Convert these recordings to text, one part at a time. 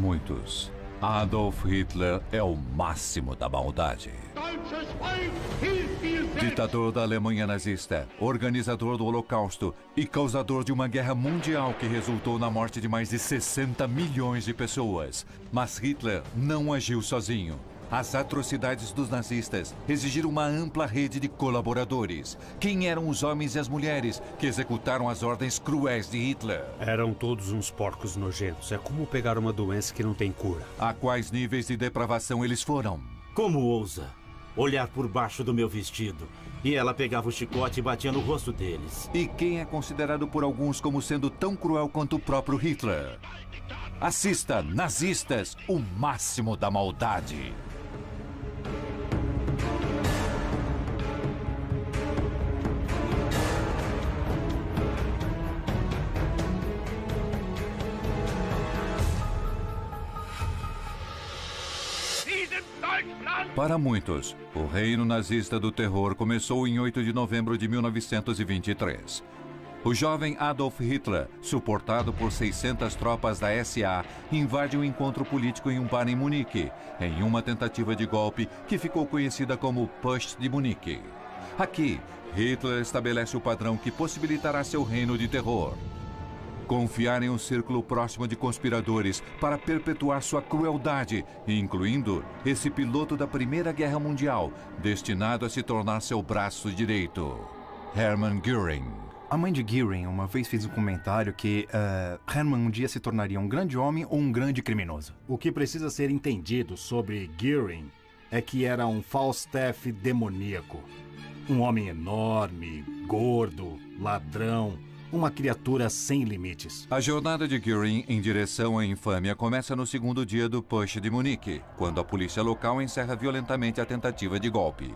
Para muitos, Adolf Hitler é o máximo da maldade. Ditador da Alemanha nazista, organizador do Holocausto e causador de uma guerra mundial que resultou na morte de mais de 60 milhões de pessoas. Mas Hitler não agiu sozinho. As atrocidades dos nazistas exigiram uma ampla rede de colaboradores. Quem eram os homens e as mulheres que executaram as ordens cruéis de Hitler? Eram todos uns porcos nojentos. É como pegar uma doença que não tem cura. A quais níveis de depravação eles foram? Como ousa olhar por baixo do meu vestido? E ela pegava o chicote e batia no rosto deles. E quem é considerado por alguns como sendo tão cruel quanto o próprio Hitler? Assista Nazistas, o máximo da maldade. Para muitos, o reino nazista do terror começou em 8 de novembro de 1923. O jovem Adolf Hitler, suportado por 600 tropas da SA, invade um encontro político em um bar em Munique, em uma tentativa de golpe que ficou conhecida como Putsch de Munique. Aqui, Hitler estabelece o padrão que possibilitará seu reino de terror. Confiar em um círculo próximo de conspiradores para perpetuar sua crueldade, incluindo esse piloto da Primeira Guerra Mundial, destinado a se tornar seu braço direito, Hermann Göring. A mãe de Göring uma vez fez um comentário que Hermann um dia se tornaria um grande homem ou um grande criminoso. O que precisa ser entendido sobre Göring é que era um Falstaff demoníaco. Um homem enorme, gordo, ladrão, uma criatura sem limites. A jornada de Göring em direção à infâmia começa no segundo dia do Putsch de Munique, quando a polícia local encerra violentamente a tentativa de golpe.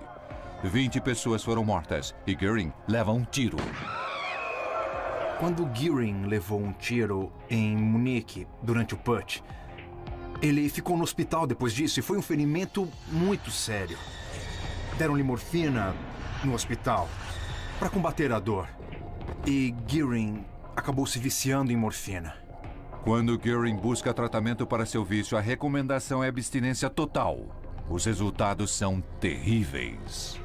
20 pessoas foram mortas e Göring leva um tiro. Quando Göring levou um tiro em Munique durante o Putsch, ele ficou no hospital depois disso e foi um ferimento muito sério. Deram-lhe morfina no hospital para combater a dor. E Göring acabou se viciando em morfina. Quando Göring busca tratamento para seu vício, a recomendação é abstinência total. Os resultados são terríveis.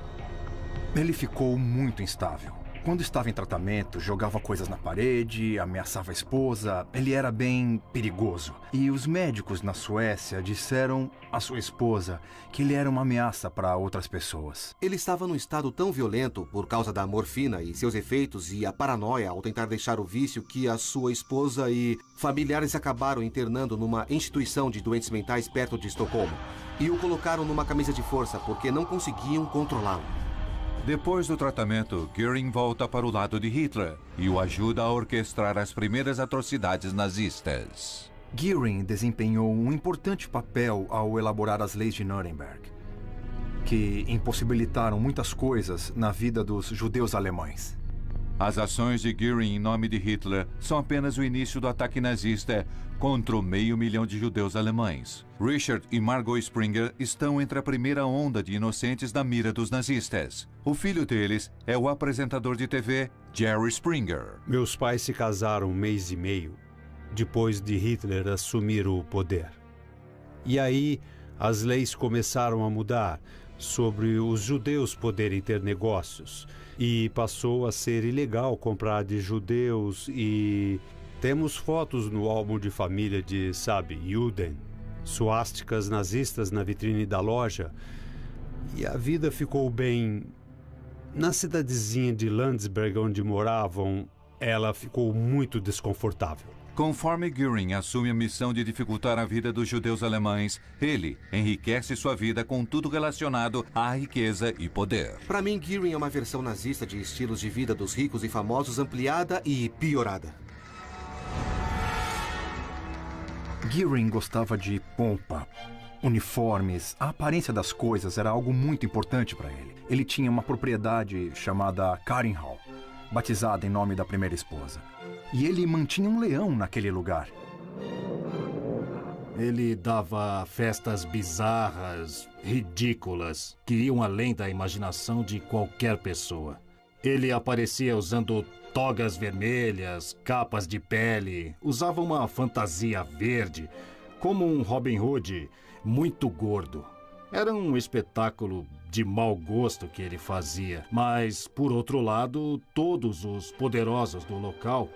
Ele ficou muito instável. Quando estava em tratamento, jogava coisas na parede, ameaçava a esposa. Ele era bem perigoso. E os médicos na Suécia disseram à sua esposa que ele era uma ameaça para outras pessoas. Ele estava num estado tão violento por causa da morfina e seus efeitos e a paranoia ao tentar deixar o vício que a sua esposa e familiares acabaram internando numa instituição de doentes mentais perto de Estocolmo e o colocaram numa camisa de força porque não conseguiam controlá-lo. Depois do tratamento, Göring volta para o lado de Hitler e o ajuda a orquestrar as primeiras atrocidades nazistas. Göring desempenhou um importante papel ao elaborar as leis de Nuremberg, que impossibilitaram muitas coisas na vida dos judeus alemães. As ações de Göring em nome de Hitler são apenas o início do ataque nazista contra o 500.000 de judeus alemães. Richard e Margot Springer estão entre a primeira onda de inocentes na mira dos nazistas. O filho deles é o apresentador de TV Jerry Springer. Meus pais se casaram 1 mês e meio depois de Hitler assumir o poder. E aí as leis começaram a mudar sobre os judeus poderem ter negócios. E passou a ser ilegal comprar de judeus e temos fotos no álbum de família de, Juden, suásticas nazistas na vitrine da loja. E a vida ficou bem... Na cidadezinha de Landsberg, onde moravam, ela ficou muito desconfortável. Conforme Göring assume a missão de dificultar a vida dos judeus alemães, ele enriquece sua vida com tudo relacionado à riqueza e poder. Para mim, Göring é uma versão nazista de estilos de vida dos ricos e famosos ampliada e piorada. Göring gostava de pompa, uniformes. A aparência das coisas era algo muito importante para ele. Ele tinha uma propriedade chamada Karinhal, batizada em nome da primeira esposa. E ele mantinha um leão naquele lugar. Ele dava festas bizarras, ridículas, que iam além da imaginação de qualquer pessoa. Ele aparecia usando togas vermelhas, capas de pele, usava uma fantasia verde, como um Robin Hood muito gordo. Era um espetáculo de mau gosto que ele fazia, mas, por outro lado, todos os poderosos do local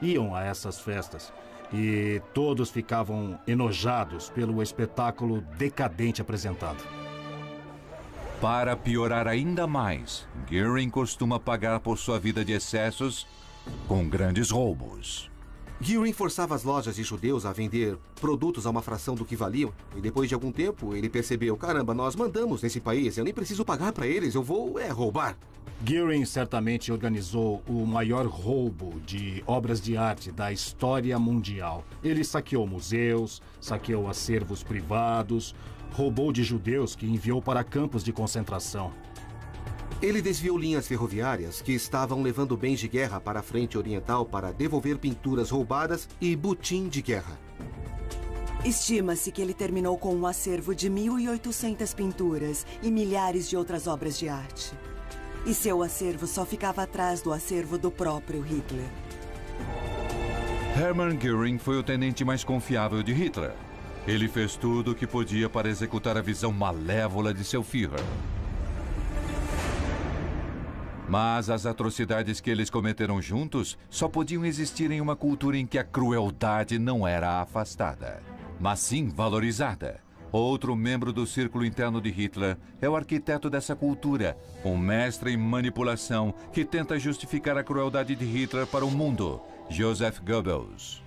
iam a essas festas e todos ficavam enojados pelo espetáculo decadente apresentado. Para piorar ainda mais, Gearing costuma pagar por sua vida de excessos com grandes roubos. Gearing forçava as lojas de judeus a vender produtos a uma fração do que valiam. E depois de algum tempo, ele percebeu, caramba, nós mandamos nesse país, eu nem preciso pagar para eles, eu vou roubar. Gearing certamente organizou o maior roubo de obras de arte da história mundial. Ele saqueou museus, saqueou acervos privados, roubou de judeus que enviou para campos de concentração. Ele desviou linhas ferroviárias que estavam levando bens de guerra para a frente oriental para devolver pinturas roubadas e butim de guerra. Estima-se que ele terminou com um acervo de 1.800 pinturas e milhares de outras obras de arte. E seu acervo só ficava atrás do acervo do próprio Hitler. Hermann Göring foi o tenente mais confiável de Hitler. Ele fez tudo o que podia para executar a visão malévola de seu Führer. Mas as atrocidades que eles cometeram juntos só podiam existir em uma cultura em que a crueldade não era afastada, mas sim valorizada. Outro membro do círculo interno de Hitler é o arquiteto dessa cultura, um mestre em manipulação que tenta justificar a crueldade de Hitler para o mundo, Joseph Goebbels.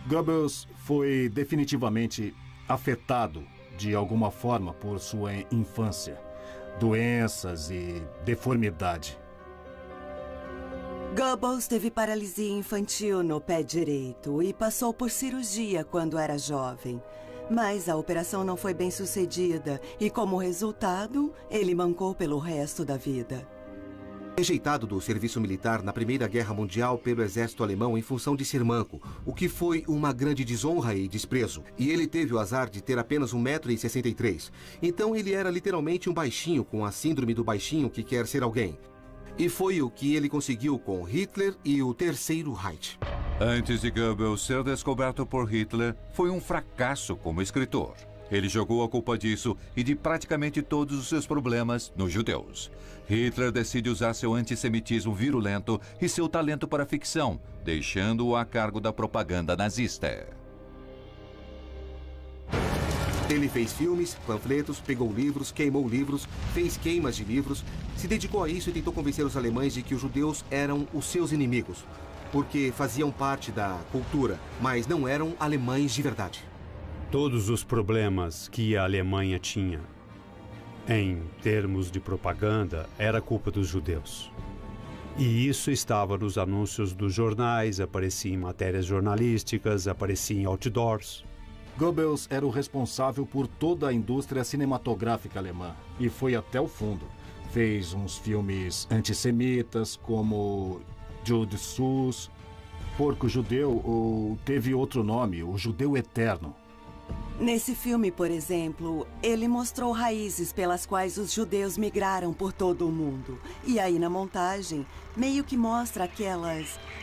Goebbels foi definitivamente afetado de alguma forma por sua infância, doenças e deformidade. Goebbels teve paralisia infantil no pé direito e passou por cirurgia quando era jovem. Mas a operação não foi bem sucedida e, como resultado, ele mancou pelo resto da vida. Rejeitado do serviço militar na Primeira Guerra Mundial pelo exército alemão em função de ser manco, o que foi uma grande desonra e desprezo. E ele teve o azar de ter apenas 1,63 m. Então ele era literalmente um baixinho com a síndrome do baixinho que quer ser alguém. E foi o que ele conseguiu com Hitler e o Terceiro Reich. Antes de Goebbels ser descoberto por Hitler, foi um fracasso como escritor. Ele jogou a culpa disso e de praticamente todos os seus problemas nos judeus. Hitler decide usar seu antissemitismo virulento e seu talento para a ficção, deixando-o a cargo da propaganda nazista. Ele fez filmes, panfletos, pegou livros, queimou livros, fez queimas de livros, se dedicou a isso e tentou convencer os alemães de que os judeus eram os seus inimigos, porque faziam parte da cultura, mas não eram alemães de verdade. Todos os problemas que a Alemanha tinha, em termos de propaganda, era culpa dos judeus. E isso estava nos anúncios dos jornais, aparecia em matérias jornalísticas, aparecia em outdoors. Goebbels era o responsável por toda a indústria cinematográfica alemã e foi até o fundo. Fez uns filmes antissemitas como Jude Sus, Porco Judeu, ou teve outro nome, O Judeu Eterno. Nesse filme, por exemplo, ele mostrou raízes pelas quais os judeus migraram por todo o mundo. E aí, na montagem, meio que mostra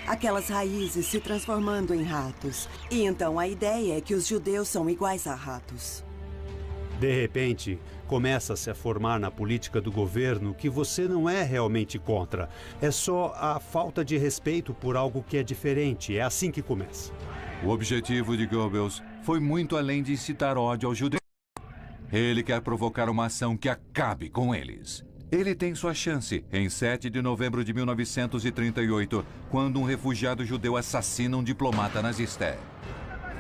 aquelas raízes se transformando em ratos. E então a ideia é que os judeus são iguais a ratos. De repente, começa-se a formar na política do governo que você não é realmente contra. É só a falta de respeito por algo que é diferente. É assim que começa. O objetivo de Goebbels foi muito além de incitar ódio aos judeus. Ele quer provocar uma ação que acabe com eles. Ele tem sua chance em 7 de novembro de 1938, quando um refugiado judeu assassina um diplomata nazista.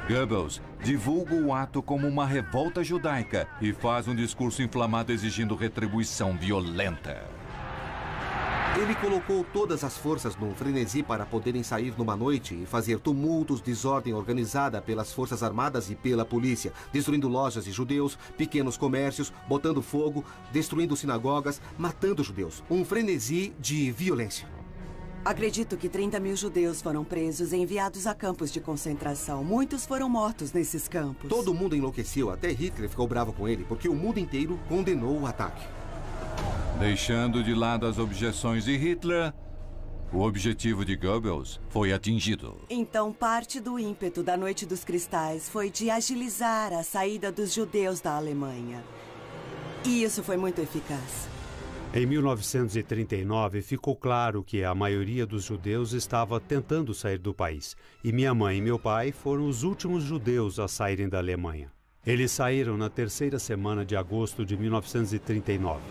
Goebbels divulga o ato como uma revolta judaica e faz um discurso inflamado exigindo retribuição violenta. Ele colocou todas as forças num frenesi para poderem sair numa noite e fazer tumultos, desordem organizada pelas forças armadas e pela polícia, destruindo lojas de judeus, pequenos comércios, botando fogo, destruindo sinagogas, matando judeus. Um frenesi de violência. Acredito que 30 mil judeus foram presos e enviados a campos de concentração. Muitos foram mortos nesses campos. Todo mundo enlouqueceu, até Hitler ficou bravo com ele, porque o mundo inteiro condenou o ataque. Deixando de lado as objeções de Hitler, O objetivo de Goebbels foi atingido. Então, parte do ímpeto da Noite dos Cristais foi de agilizar a saída dos judeus da Alemanha. E isso foi muito eficaz. Em 1939, ficou claro que a maioria dos judeus estava tentando sair do país. E minha mãe e meu pai foram os últimos judeus a saírem da Alemanha. Eles saíram na terceira semana de agosto de 1939.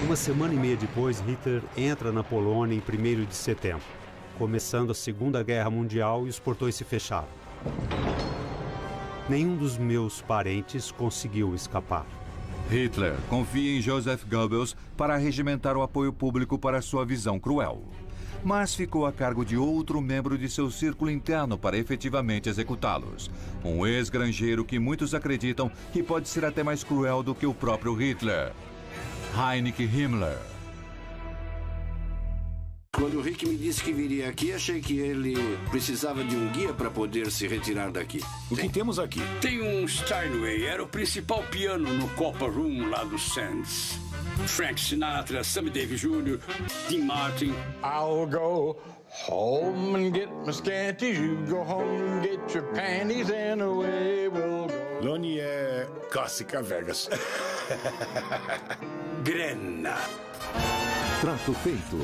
Uma semana e meia depois, Hitler entra na Polônia em 1º de setembro, começando a Segunda Guerra Mundial e os portões se fecharam. Nenhum dos meus parentes conseguiu escapar. Hitler confia em Joseph Goebbels para regimentar o apoio público para sua visão cruel. Mas ficou a cargo de outro membro de seu círculo interno para efetivamente executá-los. Um ex-granjeiro que muitos acreditam que pode ser até mais cruel do que o próprio Hitler. Heinrich Himmler. Quando o Rick me disse que viria aqui, achei que ele precisava de um guia para poder se retirar daqui. O que temos aqui? Tem um Steinway, era o principal piano no Copper Room lá do Sands. Frank Sinatra, Sammy Davis Jr., Dean Martin. I'll go home and get my scanties. You go home and get your panties and away we'll go. Lonnie é clássica Vegas. Grena. Trato feito.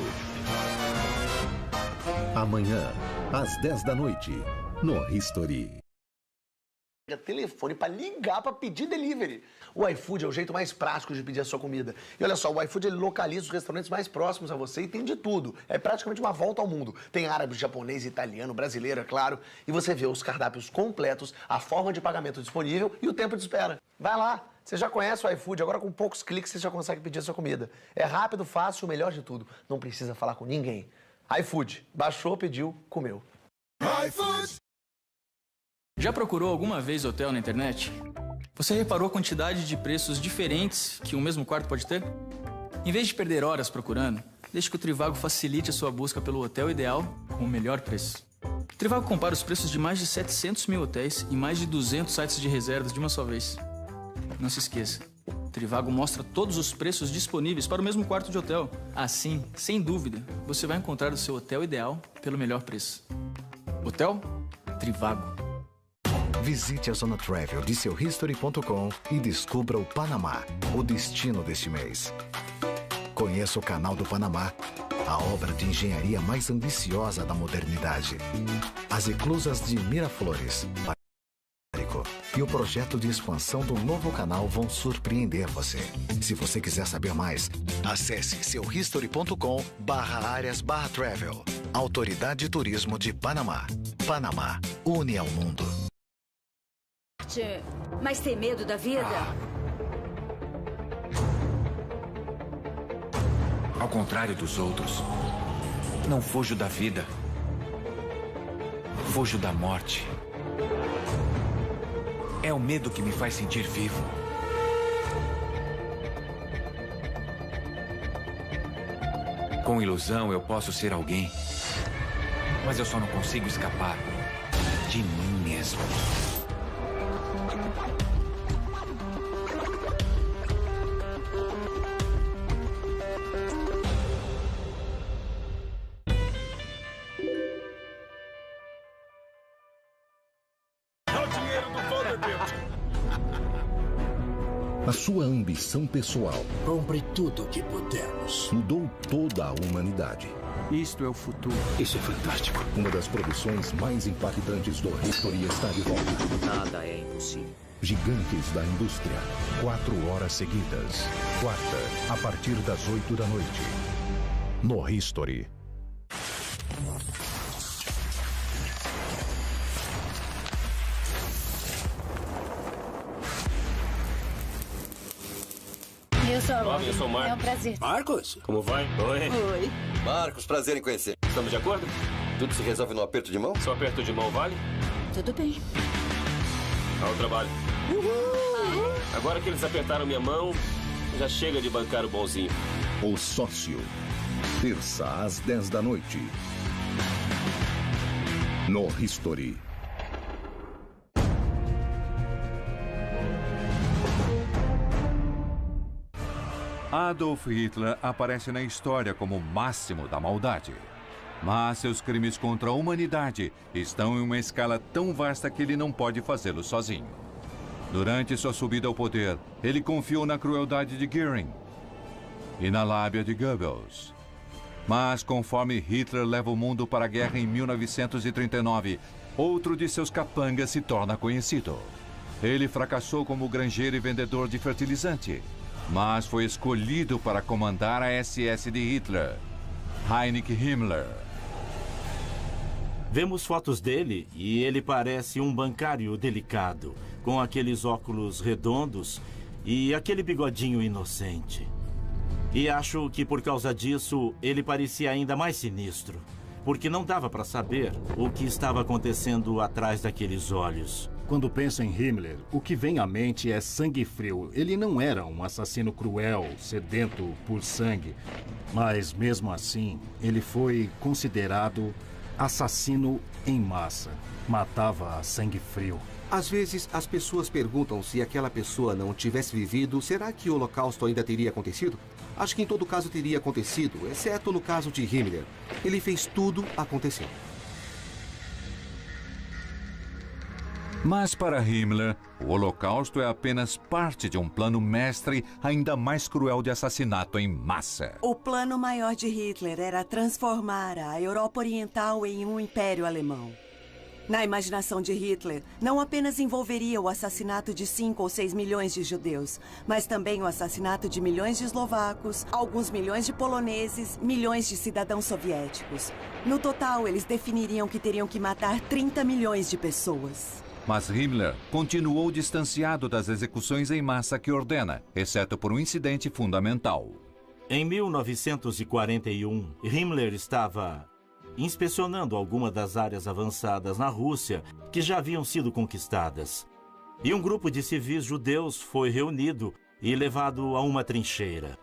Amanhã, às 10 da noite, no History. Telefone para ligar para pedir delivery. O iFood é o jeito mais prático de pedir a sua comida. E olha só, o iFood ele localiza os restaurantes mais próximos a você e tem de tudo. É praticamente uma volta ao mundo. Tem árabe, japonês, italiano, brasileiro, é claro. E você vê os cardápios completos, a forma de pagamento disponível e o tempo de espera. Vai lá, você já conhece o iFood, agora com poucos cliques você já consegue pedir a sua comida. É rápido, fácil, o melhor de tudo. Não precisa falar com ninguém. iFood, baixou, pediu, comeu. iFood! Já procurou alguma vez hotel na internet? Você reparou a quantidade de preços diferentes que um mesmo quarto pode ter? Em vez de perder horas procurando, deixe que o Trivago facilite a sua busca pelo hotel ideal com o melhor preço. O Trivago compara os preços de mais de 700 mil hotéis e mais de 200 sites de reservas de uma só vez. Não se esqueça, o Trivago mostra todos os preços disponíveis para o mesmo quarto de hotel. Assim, sem dúvida, você vai encontrar o seu hotel ideal pelo melhor preço. Hotel Trivago. Visite a Zona Travel de seuhistory.com e descubra o Panamá, o destino deste mês. Conheça o Canal do Panamá, a obra de engenharia mais ambiciosa da modernidade. As eclusas de Miraflores, e o projeto de expansão do novo canal vão surpreender você. Se você quiser saber mais, acesse seuhistory.com/áreas/travel. Autoridade de Turismo de Panamá. Panamá, une ao mundo. Mas tem medo da vida? Ao contrário dos outros, não fujo da vida. Fujo da morte. É o medo que me faz sentir vivo. Com ilusão eu posso ser alguém, mas eu só não consigo escapar de mim mesmo. A sua ambição pessoal compre tudo o que pudermos. Mudou toda a humanidade. Isto é o futuro. Isso é fantástico. Uma das produções mais impactantes do History está de volta. Nada é impossível. Gigantes da Indústria. 4 horas seguidas. Quarta, a partir das 8 da noite. No History. Eu sou a Olá, eu sou o Marcos. É um prazer. Marcos? Como vai? Oi. Oi. Marcos, prazer em conhecer. Estamos de acordo? Tudo se resolve no aperto de mão? Só aperto de mão vale? Tudo bem. Ao trabalho. Uhul. Agora que eles apertaram minha mão, já chega de bancar o bonzinho. O Sócio. Terça às 10 da noite. No History. Adolf Hitler aparece na história como o máximo da maldade. Mas seus crimes contra a humanidade estão em uma escala tão vasta que ele não pode fazê-lo sozinho. Durante sua subida ao poder, ele confiou na crueldade de Göring e na lábia de Goebbels. Mas conforme Hitler leva o mundo para a guerra em 1939, outro de seus capangas se torna conhecido. Ele fracassou como granjeiro e vendedor de fertilizante, mas foi escolhido para comandar a SS de Hitler, Heinrich Himmler. Vemos fotos dele e ele parece um bancário delicado, com aqueles óculos redondos e aquele bigodinho inocente. E acho que por causa disso ele parecia ainda mais sinistro, porque não dava para saber o que estava acontecendo atrás daqueles olhos. Quando penso em Himmler, o que vem à mente é sangue frio. Ele não era um assassino cruel, sedento por sangue, mas mesmo assim, ele foi considerado assassino em massa. Matava a sangue frio. Às vezes, as pessoas perguntam se aquela pessoa não tivesse vivido, será que o Holocausto ainda teria acontecido? Acho que em todo caso teria acontecido, exceto no caso de Himmler. Ele fez tudo acontecer. Mas para Himmler, o Holocausto é apenas parte de um plano mestre ainda mais cruel de assassinato em massa. O plano maior de Hitler era transformar a Europa Oriental em um império alemão. Na imaginação de Hitler, não apenas envolveria o assassinato de 5 ou 6 milhões de judeus, mas também o assassinato de milhões de eslovacos, alguns milhões de poloneses, milhões de cidadãos soviéticos. No total, eles definiriam que teriam que matar 30 milhões de pessoas. Mas Himmler continuou distanciado das execuções em massa que ordena, exceto por um incidente fundamental. Em 1941, Himmler estava inspecionando algumas das áreas avançadas na Rússia que já haviam sido conquistadas. E um grupo de civis judeus foi reunido e levado a uma trincheira.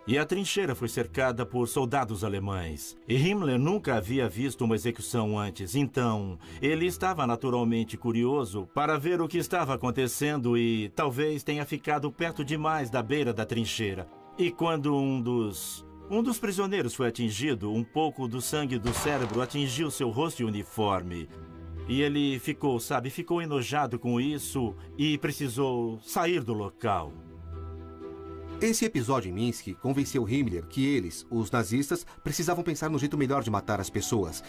E a trincheira foi cercada por soldados alemães. E Himmler nunca havia visto uma execução antes, então ele estava naturalmente curioso para ver o que estava acontecendo e talvez tenha ficado perto demais da beira da trincheira. E quando um dos prisioneiros foi atingido, um pouco do sangue do cérebro atingiu seu rosto e uniforme. E ele ficou enojado com isso e precisou sair do local. Esse episódio em Minsk convenceu Himmler que eles, os nazistas, precisavam pensar no jeito melhor de matar as pessoas.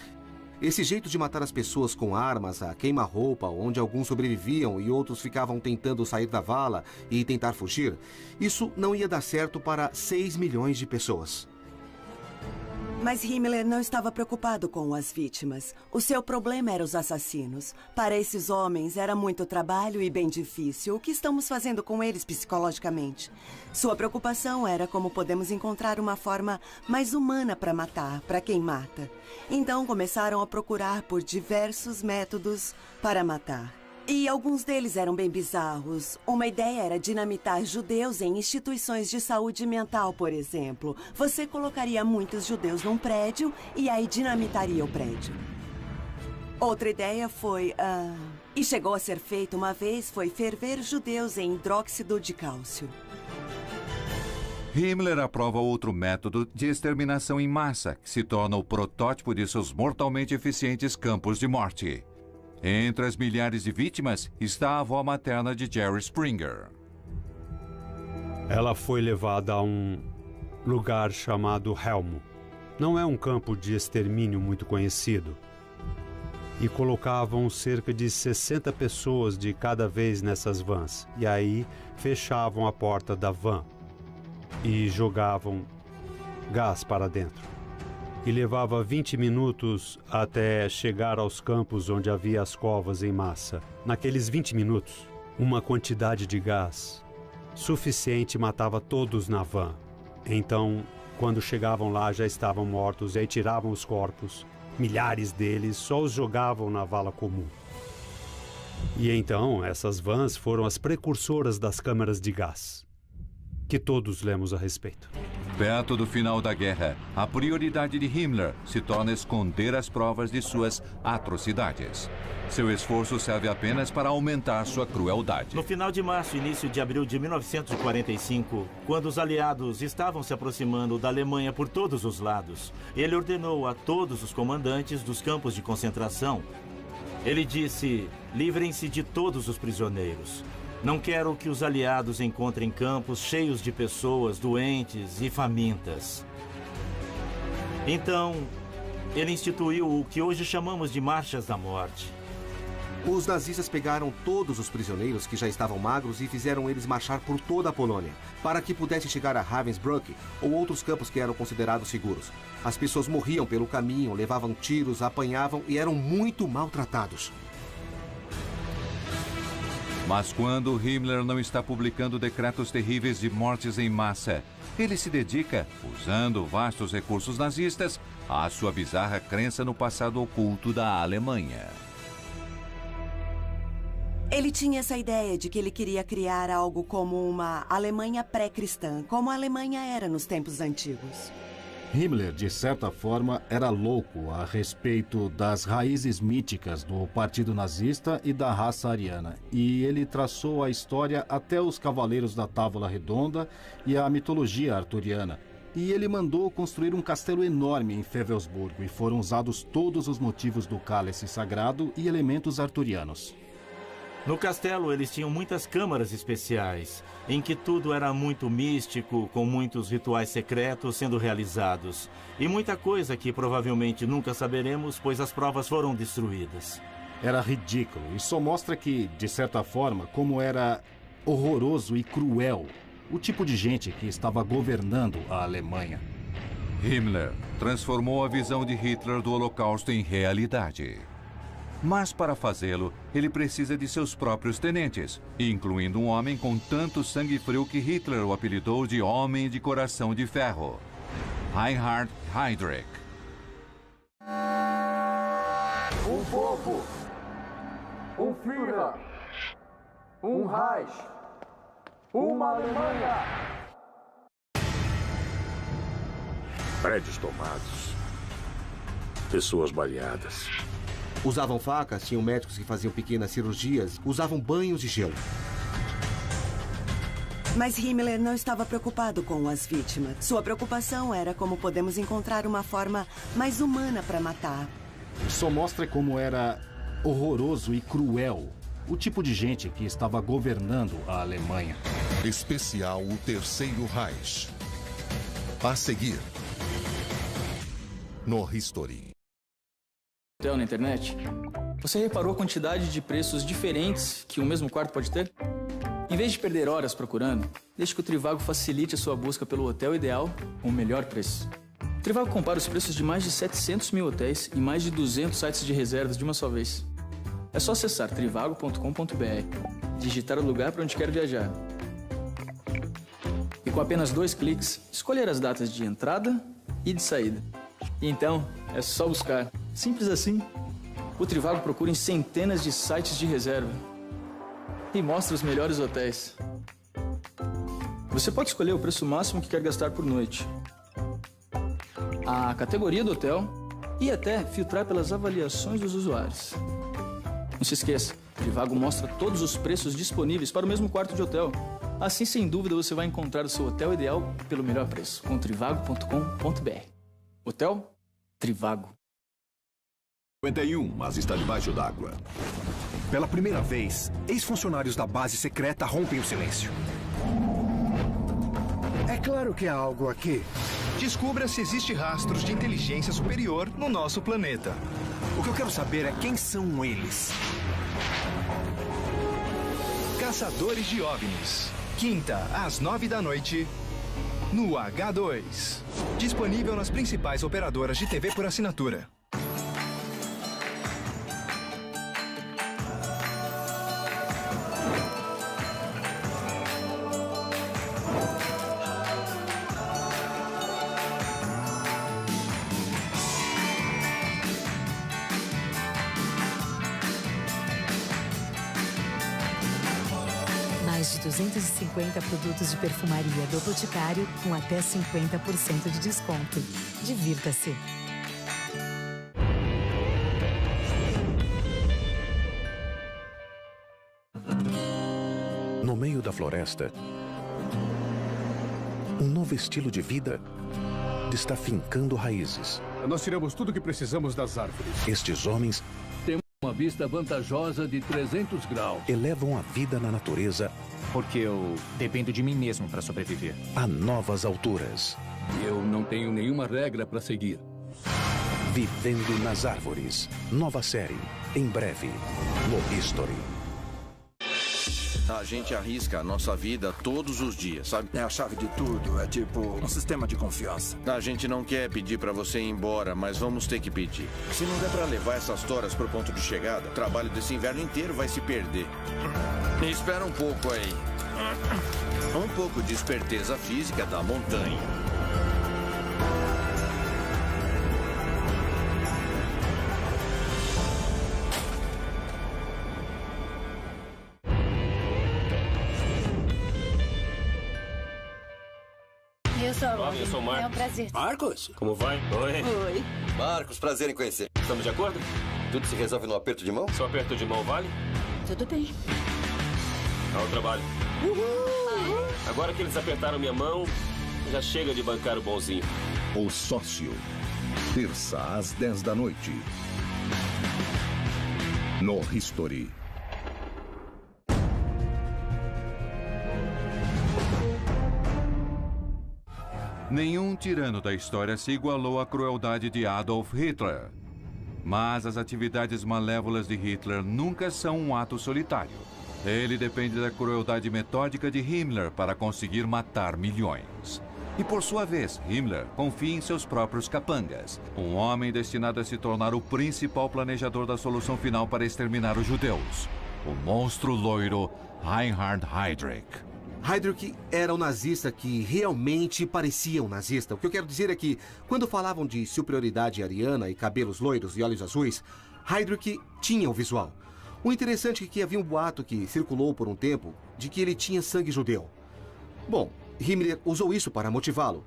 Esse jeito de matar as pessoas com armas, a queima-roupa, onde alguns sobreviviam e outros ficavam tentando sair da vala e tentar fugir, isso não ia dar certo para 6 milhões de pessoas. Mas Himmler não estava preocupado com as vítimas. O seu problema eram os assassinos. Para esses homens era muito trabalho e bem difícil. O que estamos fazendo com eles psicologicamente? Sua preocupação era como podemos encontrar uma forma mais humana para matar, para quem mata. Então começaram a procurar por diversos métodos para matar. E alguns deles eram bem bizarros. Uma ideia era dinamitar judeus em instituições de saúde mental, por exemplo. Você colocaria muitos judeus num prédio e aí dinamitaria o prédio. Outra ideia foi... e chegou a ser feito uma vez, foi ferver judeus em hidróxido de cálcio. Himmler aprova outro método de exterminação em massa, que se torna o protótipo de seus mortalmente eficientes campos de morte. Entre as milhares de vítimas está a avó materna de Jerry Springer. Ela foi levada a um lugar chamado Helmo. Não é um campo de extermínio muito conhecido. E colocavam cerca de 60 pessoas de cada vez nessas vans. E aí fechavam a porta da van e jogavam gás para dentro. E levava 20 minutos até chegar aos campos onde havia as covas em massa. Naqueles 20 minutos, uma quantidade de gás suficiente matava todos na van. Então, quando chegavam lá, já estavam mortos, e aí tiravam os corpos. Milhares deles só os jogavam na vala comum. E então, essas vans foram as precursoras das câmaras de gás, que todos lemos a respeito. Perto do final da guerra, a prioridade de Himmler se torna esconder as provas de suas atrocidades. Seu esforço serve apenas para aumentar sua crueldade. No final de março e início de abril de 1945, quando os aliados estavam se aproximando da Alemanha por todos os lados, ele ordenou a todos os comandantes dos campos de concentração. Ele disse: livrem-se de todos os prisioneiros. Não quero que os aliados encontrem campos cheios de pessoas doentes e famintas. Então, ele instituiu o que hoje chamamos de Marchas da Morte. Os nazistas pegaram todos os prisioneiros que já estavam magros e fizeram eles marchar por toda a Polônia, para que pudessem chegar a Ravensbrück ou outros campos que eram considerados seguros. As pessoas morriam pelo caminho, levavam tiros, apanhavam e eram muito maltratados. Mas quando Himmler não está publicando decretos terríveis de mortes em massa, ele se dedica, usando vastos recursos nazistas, à sua bizarra crença no passado oculto da Alemanha. Ele tinha essa ideia de que ele queria criar algo como uma Alemanha pré-cristã, como a Alemanha era nos tempos antigos. Himmler, de certa forma, era louco a respeito das raízes míticas do Partido Nazista e da raça ariana. E ele traçou a história até os Cavaleiros da Távola Redonda e a mitologia arturiana. E ele mandou construir um castelo enorme em Fevelsburgo e foram usados todos os motivos do cálice sagrado e elementos arturianos. No castelo, eles tinham muitas câmaras especiais, em que tudo era muito místico, com muitos rituais secretos sendo realizados. E muita coisa que provavelmente nunca saberemos, pois as provas foram destruídas. Era ridículo e só mostra que, de certa forma, como era horroroso e cruel o tipo de gente que estava governando a Alemanha. Himmler transformou a visão de Hitler do Holocausto em realidade. Mas para fazê-lo, ele precisa de seus próprios tenentes, incluindo um homem com tanto sangue frio que Hitler o apelidou de Homem de Coração de Ferro, Reinhard Heydrich. Um povo, um Führer, um Reich, uma Alemanha. Prédios tomados, pessoas baleadas. Usavam facas, tinham médicos que faziam pequenas cirurgias, usavam banhos de gelo. Mas Himmler não estava preocupado com as vítimas. Sua preocupação era como podemos encontrar uma forma mais humana para matar. Só mostra como era horroroso e cruel o tipo de gente que estava governando a Alemanha. Especial o Terceiro Reich. A seguir, no History. Na internet, você reparou a quantidade de preços diferentes que o mesmo quarto pode ter? Em vez de perder horas procurando, deixe que o Trivago facilite a sua busca pelo hotel ideal com o melhor preço. O Trivago compara os preços de mais de 700 mil hotéis e mais de 200 sites de reservas de uma só vez. É só acessar trivago.com.br, digitar o lugar para onde quer viajar. E com apenas 2 cliques, escolher as datas de entrada e de saída. E então, é só buscar. Simples assim. O Trivago procura em centenas de sites de reserva e mostra os melhores hotéis. Você pode escolher o preço máximo que quer gastar por noite, a categoria do hotel e até filtrar pelas avaliações dos usuários. Não se esqueça, o Trivago mostra todos os preços disponíveis para o mesmo quarto de hotel. Assim, sem dúvida, você vai encontrar o seu hotel ideal pelo melhor preço, com trivago.com.br. Hotel Trivago. 51, mas está debaixo d'água. Pela primeira vez, ex-funcionários da base secreta rompem o silêncio. É claro que há algo aqui. Descubra se existe rastros de inteligência superior no nosso planeta. O que eu quero saber é quem são eles. Caçadores de OVNIs. Quinta, às 9 da noite, no H2. Disponível nas principais operadoras de TV por assinatura. Mais de 250 produtos de perfumaria do Boticário com até 50% de desconto. Divirta-se. No meio da floresta, um novo estilo de vida está fincando raízes. Nós tiramos tudo o que precisamos das árvores. Estes homens têm uma vista vantajosa de 300 graus. Elevam a vida na natureza. Porque eu dependo de mim mesmo para sobreviver. A novas alturas. Eu não tenho nenhuma regra para seguir. Vivendo nas árvores. Nova série. Em breve. No History. A gente arrisca a nossa vida todos os dias, sabe? É a chave de tudo, é tipo um sistema de confiança. A gente não quer pedir pra você ir embora, mas vamos ter que pedir. Se não der pra levar essas toras pro ponto de chegada, o trabalho desse inverno inteiro vai se perder. E espera um pouco aí. Um pouco de esperteza física da montanha. Olá, eu sou Marcos. É um prazer. Marcos? Como vai? Oi. Marcos, prazer em conhecer. Estamos de acordo? Tudo se resolve no aperto de mão? Só aperto de mão vale? Tudo bem. Ao trabalho. Uhul. Agora que eles apertaram minha mão, já chega de bancar o bonzinho. O Sócio. Terça às 10 da noite. No History. Nenhum tirano da história se igualou à crueldade de Adolf Hitler. Mas as atividades malévolas de Hitler nunca são um ato solitário. Ele depende da crueldade metódica de Himmler para conseguir matar milhões. E por sua vez, Himmler confia em seus próprios capangas. Um homem destinado a se tornar o principal planejador da solução final para exterminar os judeus. O monstro loiro Reinhard Heydrich. Heydrich era um nazista que realmente parecia um nazista. O que eu quero dizer é que, quando falavam de superioridade ariana e cabelos loiros e olhos azuis, Heydrich tinha o visual. O interessante é que havia um boato que circulou por um tempo de que ele tinha sangue judeu. Bom, Himmler usou isso para motivá-lo.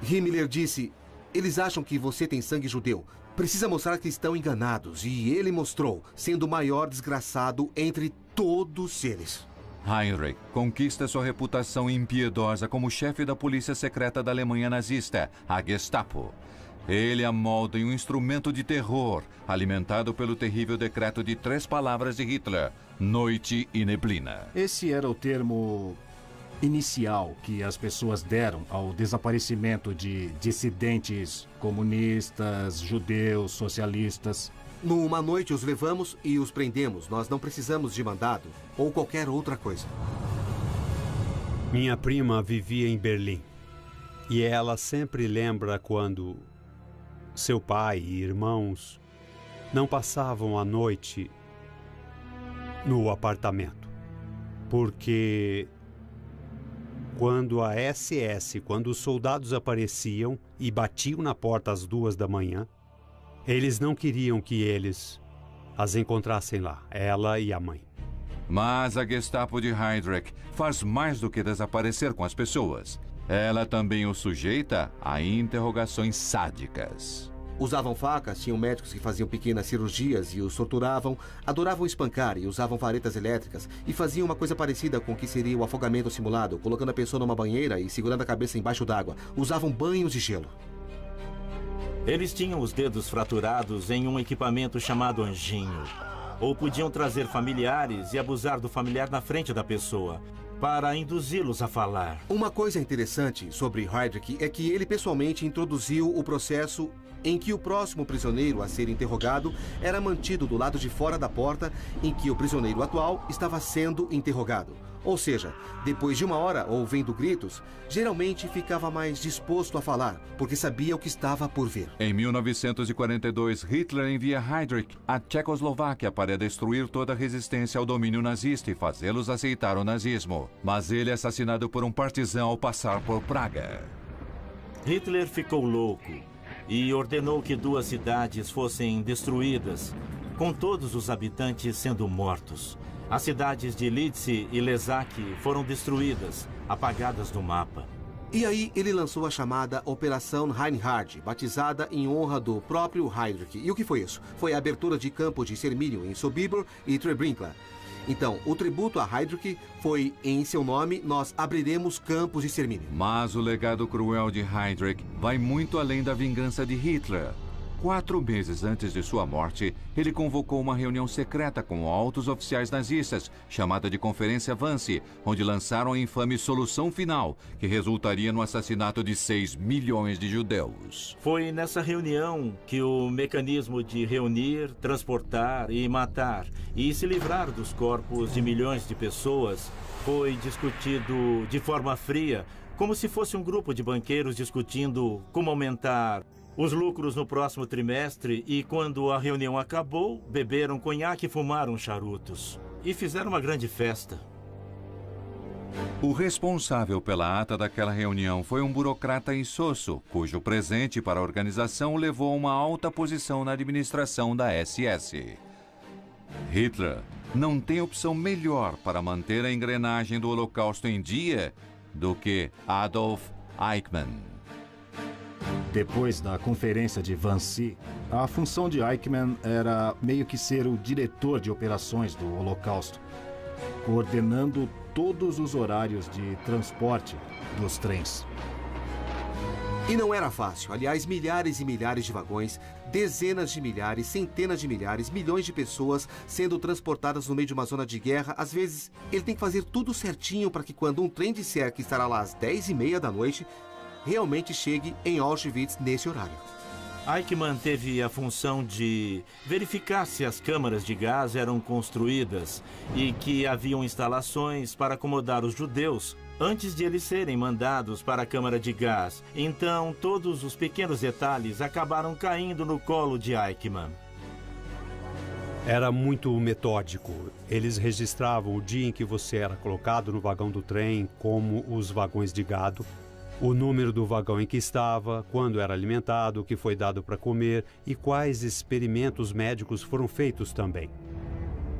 Himmler disse: eles acham que você tem sangue judeu. Precisa mostrar que estão enganados. E ele mostrou, sendo o maior desgraçado entre todos eles. Heinrich conquista sua reputação impiedosa como chefe da polícia secreta da Alemanha nazista, a Gestapo. Ele amolda em um instrumento de terror, alimentado pelo terrível decreto de 3 palavras de Hitler: noite e neblina. Esse era o termo inicial que as pessoas deram ao desaparecimento de dissidentes comunistas, judeus, socialistas. Numa noite os levamos e os prendemos. Nós não precisamos de mandado ou qualquer outra coisa. Minha prima vivia em Berlim. E ela sempre lembra quando seu pai e irmãos não passavam a noite no apartamento. Porque quando a SS, quando os soldados apareciam e batiam na porta às 2 da manhã, eles não queriam que eles as encontrassem lá, ela e a mãe. Mas a Gestapo de Heydrich faz mais do que desaparecer com as pessoas. Ela também os sujeita a interrogações sádicas. Usavam facas, tinham médicos que faziam pequenas cirurgias e os torturavam, adoravam espancar e usavam varetas elétricas e faziam uma coisa parecida com o que seria o afogamento simulado, colocando a pessoa numa banheira e segurando a cabeça embaixo d'água. Usavam banhos de gelo. Eles tinham os dedos fraturados em um equipamento chamado anjinho. Ou podiam trazer familiares e abusar do familiar na frente da pessoa, para induzi-los a falar. Uma coisa interessante sobre Heydrich é que ele pessoalmente introduziu o processo em que o próximo prisioneiro a ser interrogado era mantido do lado de fora da porta em que o prisioneiro atual estava sendo interrogado. Ou seja, depois de 1 hora ouvindo gritos, geralmente ficava mais disposto a falar, porque sabia o que estava por vir. Em 1942, Hitler envia Heydrich à Tchecoslováquia para destruir toda a resistência ao domínio nazista e fazê-los aceitar o nazismo. Mas ele é assassinado por um partisão ao passar por Praga. Hitler ficou louco e ordenou que 2 cidades fossem destruídas com todos os habitantes sendo mortos. As cidades de Lídice e Lezac foram destruídas, apagadas do mapa. E aí ele lançou a chamada Operação Reinhard, batizada em honra do próprio Heydrich. E o que foi isso? Foi a abertura de campos de extermínio em Sobibor e Treblinka. Então, o tributo a Heydrich foi, em seu nome, nós abriremos campos de extermínio. Mas o legado cruel de Heydrich vai muito além da vingança de Hitler. 4 meses antes de sua morte, ele convocou uma reunião secreta com altos oficiais nazistas, chamada de Conferência Wannsee, onde lançaram a infame solução final, que resultaria no assassinato de 6 milhões de judeus. Foi nessa reunião que o mecanismo de reunir, transportar e matar e se livrar dos corpos de milhões de pessoas foi discutido de forma fria, como se fosse um grupo de banqueiros discutindo como aumentar os lucros no próximo trimestre, e quando a reunião acabou, beberam conhaque e fumaram charutos. E fizeram uma grande festa. O responsável pela ata daquela reunião foi um burocrata insosso, cujo presente para a organização levou a uma alta posição na administração da SS. Hitler não tem opção melhor para manter a engrenagem do Holocausto em dia do que Adolf Eichmann. Depois da conferência de Wannsee, a função de Eichmann era meio que ser o diretor de operações do Holocausto, coordenando todos os horários de transporte dos trens. E não era fácil. Aliás, milhares e milhares de vagões, dezenas de milhares, centenas de milhares, milhões de pessoas sendo transportadas no meio de uma zona de guerra. Às vezes, ele tem que fazer tudo certinho para que quando um trem disser que estará lá às 10h30 da noite, realmente chegue em Auschwitz nesse horário. Eichmann teve a função de verificar se as câmaras de gás eram construídas e que haviam instalações para acomodar os judeus antes de eles serem mandados para a câmara de gás. Então, todos os pequenos detalhes acabaram caindo no colo de Eichmann. Era muito metódico. Eles registravam o dia em que você era colocado no vagão do trem, como os vagões de gado, o número do vagão em que estava, quando era alimentado, o que foi dado para comer e quais experimentos médicos foram feitos também.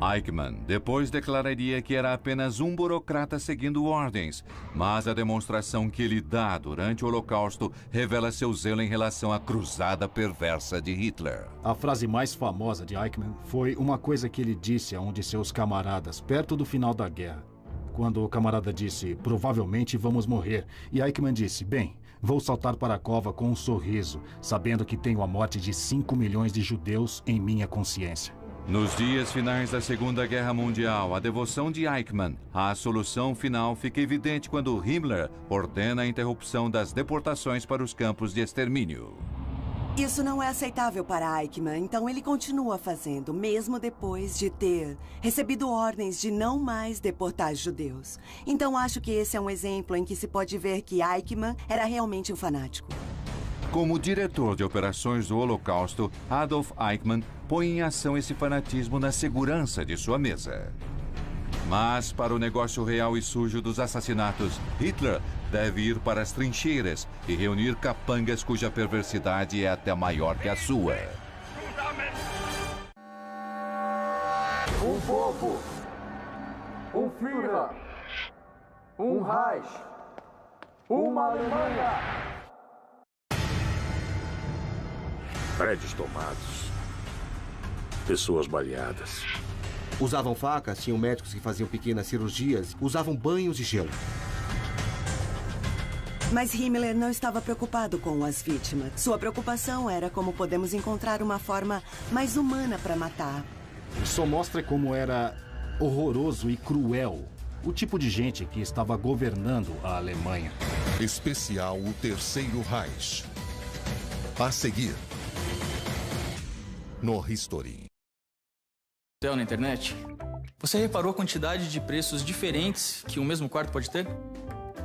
Eichmann depois declararia que era apenas um burocrata seguindo ordens, mas a demonstração que ele dá durante o Holocausto revela seu zelo em relação à cruzada perversa de Hitler. A frase mais famosa de Eichmann foi uma coisa que ele disse a um de seus camaradas perto do final da guerra. Quando o camarada disse, provavelmente vamos morrer, e Eichmann disse, bem, vou saltar para a cova com um sorriso, sabendo que tenho a morte de 5 milhões de judeus em minha consciência. Nos dias finais da Segunda Guerra Mundial, a devoção de Eichmann à solução final fica evidente quando Himmler ordena a interrupção das deportações para os campos de extermínio. Isso não é aceitável para Eichmann, então ele continua fazendo, mesmo depois de ter recebido ordens de não mais deportar judeus. Então acho que esse é um exemplo em que se pode ver que Eichmann era realmente um fanático. Como diretor de operações do Holocausto, Adolf Eichmann põe em ação esse fanatismo na segurança de sua mesa. Mas, para o negócio real e sujo dos assassinatos, Hitler deve ir para as trincheiras e reunir capangas cuja perversidade é até maior que a sua. Um povo, um Führer, um Reich, uma Alemanha. Prédios tomados, pessoas baleadas. Usavam facas, tinham médicos que faziam pequenas cirurgias, usavam banhos de gelo. Mas Himmler não estava preocupado com as vítimas. Sua preocupação era como podemos encontrar uma forma mais humana para matar. Só mostra como era horroroso e cruel o tipo de gente que estava governando a Alemanha. Especial o Terceiro Reich. A seguir, no History. Hotel na internet? Você reparou a quantidade de preços diferentes que um mesmo quarto pode ter?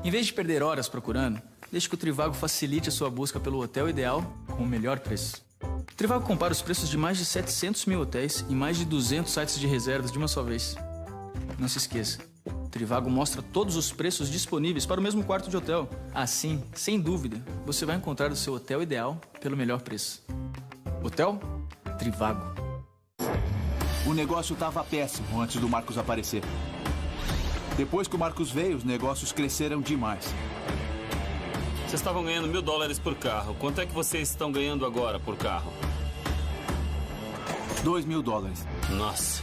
Em vez de perder horas procurando, deixe que o Trivago facilite a sua busca pelo hotel ideal com o melhor preço. O Trivago compara os preços de mais de 700 mil hotéis e mais de 200 sites de reservas de uma só vez. Não se esqueça, o Trivago mostra todos os preços disponíveis para o mesmo quarto de hotel. Assim, sem dúvida, você vai encontrar o seu hotel ideal pelo melhor preço. Hotel Trivago. O negócio estava péssimo antes do Marcos aparecer. Depois que o Marcos veio, os negócios cresceram demais. Vocês estavam ganhando $1000 por carro. Quanto é que vocês estão ganhando agora por carro? $2000. Nossa.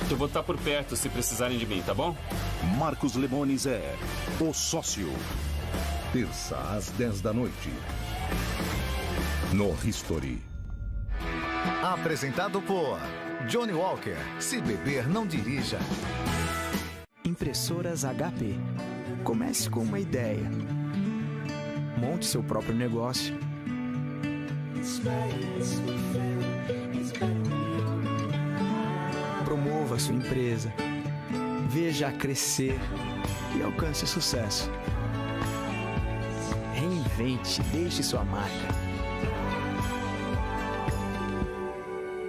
Eu vou estar por perto se precisarem de mim, tá bom? Marcos Lemonis é o sócio. Terça às 10 da noite. No History. Apresentado por Johnny Walker. Se beber, não dirija. Impressoras HP. Comece com uma ideia. Monte seu próprio negócio. Promova sua empresa. Veja crescer e alcance o sucesso. Reinvente, deixe sua marca.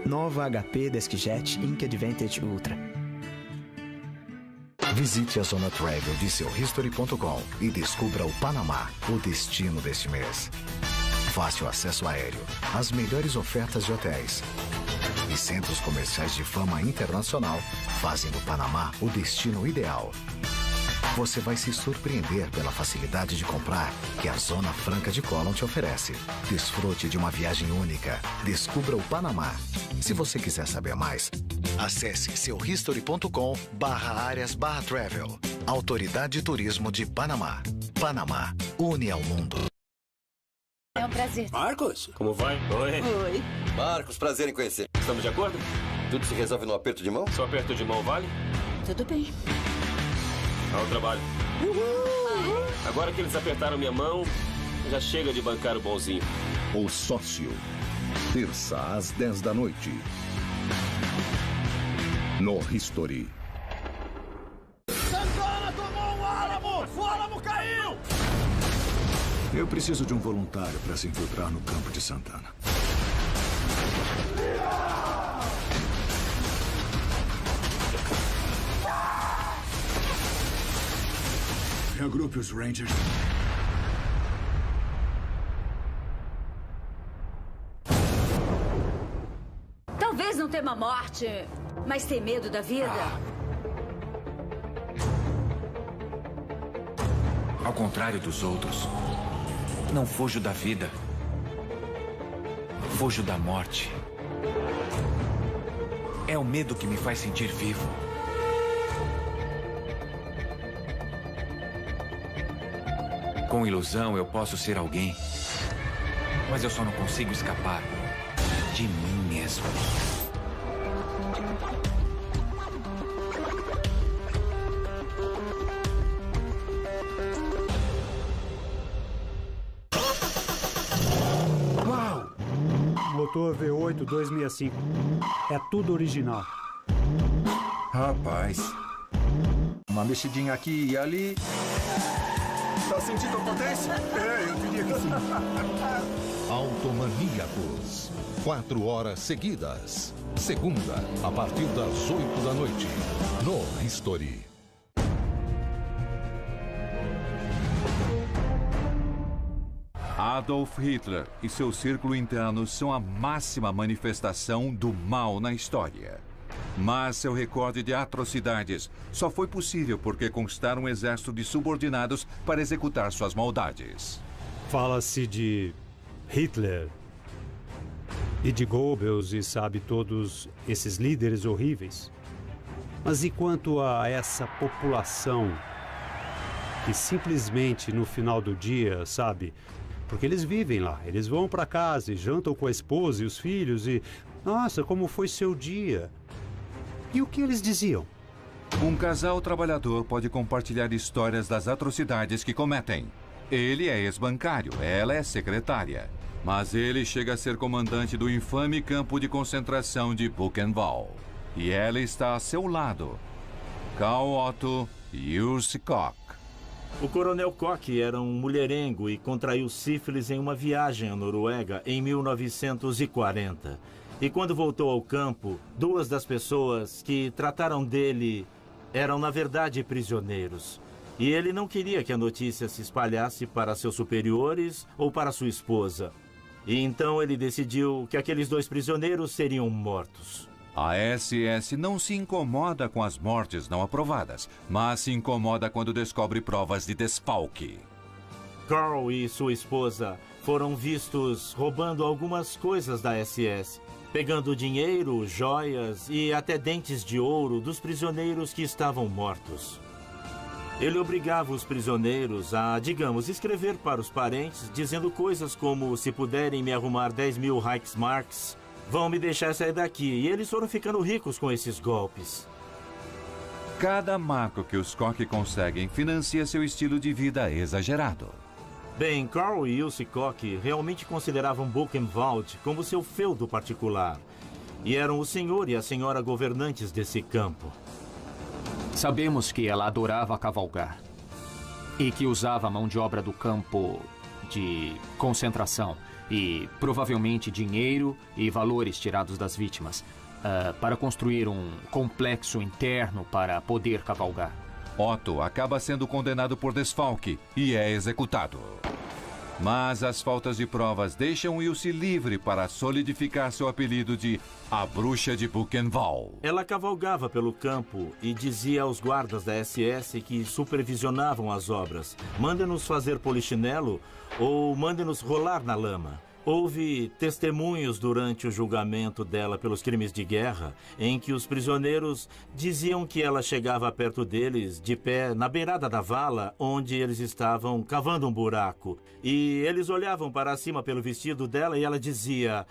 Nova HP DeskJet Ink Advantage Ultra. Visite a Zona Travel de seuhistory.com e descubra o Panamá, o destino deste mês. Fácil acesso aéreo, as melhores ofertas de hotéis e centros comerciais de fama internacional fazem do Panamá o destino ideal. Você vai se surpreender pela facilidade de comprar que a Zona Franca de Collon te oferece. Desfrute de uma viagem única. Descubra o Panamá. Se você quiser saber mais, acesse seuhistory.com/áreas/travel. Autoridade de Turismo de Panamá. Panamá, une ao mundo. É um prazer. Marcos? Como vai? Oi. Oi. Marcos, prazer em conhecer. Estamos de acordo? Tudo se resolve no aperto de mão? Só aperto de mão vale? Tudo bem. Ao trabalho. Uhul. Agora que eles apertaram minha mão, já chega de bancar o bonzinho. O sócio. Terça às 10 da noite. No History. Santana tomou um álamo! O álamo caiu! Eu preciso de um voluntário para se infiltrar no campo de Santana. Reagrupe os Rangers. Talvez não tema a morte, mas tem medo da vida. Ao contrário dos outros, não fujo da vida. Fujo da morte. É o medo que me faz sentir vivo. Com ilusão, eu posso ser alguém. Mas eu só não consigo escapar de mim mesmo. Uau! Motor V8 265. É tudo original. Rapaz. Uma mexidinha aqui e ali. Tá sentindo a potência? É, eu diria que sim. Automaníacos. 4 horas seguidas. Segunda, a partir das 8 da noite. No History. Adolf Hitler e seu círculo interno são a máxima manifestação do mal na história. Mas seu recorde de atrocidades só foi possível porque constaram um exército de subordinados para executar suas maldades. Fala-se de Hitler e de Goebbels e sabe todos esses líderes horríveis. Mas e quanto a essa população que simplesmente no final do dia, sabe, porque eles vivem lá, eles vão para casa e jantam com a esposa e os filhos e, nossa, como foi seu dia? E o que eles diziam? Um casal trabalhador pode compartilhar histórias das atrocidades que cometem. Ele é ex-bancário, ela é secretária. Mas ele chega a ser comandante do infame campo de concentração de Buchenwald. E ela está a seu lado. Karl Otto Urs Koch. O coronel Koch era um mulherengo e contraiu sífilis em uma viagem à Noruega em 1940. E quando voltou ao campo, 2 das pessoas que trataram dele eram, na verdade, prisioneiros. E ele não queria que a notícia se espalhasse para seus superiores ou para sua esposa. E então ele decidiu que aqueles 2 prisioneiros seriam mortos. A SS não se incomoda com as mortes não aprovadas, mas se incomoda quando descobre provas de desfalque. Carl e sua esposa foram vistos roubando algumas coisas da SS, pegando dinheiro, joias e até dentes de ouro dos prisioneiros que estavam mortos. Ele obrigava os prisioneiros a, digamos, escrever para os parentes, dizendo coisas como: se puderem me arrumar 10.000 Reichsmarks, vão me deixar sair daqui. E eles foram ficando ricos com esses golpes. Cada marco que os Koch conseguem financia seu estilo de vida exagerado. Bem, Carl e Ilse Koch realmente consideravam Buchenwald como seu feudo particular. E eram o senhor e a senhora governantes desse campo. Sabemos que ela adorava cavalgar e que usava a mão de obra do campo de concentração e provavelmente dinheiro e valores tirados das vítimas para construir um complexo interno para poder cavalgar. Otto acaba sendo condenado por desfalque e é executado. Mas as faltas de provas deixam Ilse livre para solidificar seu apelido de a Bruxa de Buchenwald. Ela cavalgava pelo campo e dizia aos guardas da SS que supervisionavam as obras: mandem-nos fazer polichinelo ou mandem-nos rolar na lama. Houve testemunhos durante o julgamento dela pelos crimes de guerra, em que os prisioneiros diziam que ela chegava perto deles, de pé, na beirada da vala, onde eles estavam cavando um buraco. E eles olhavam para cima pelo vestido dela e ela dizia: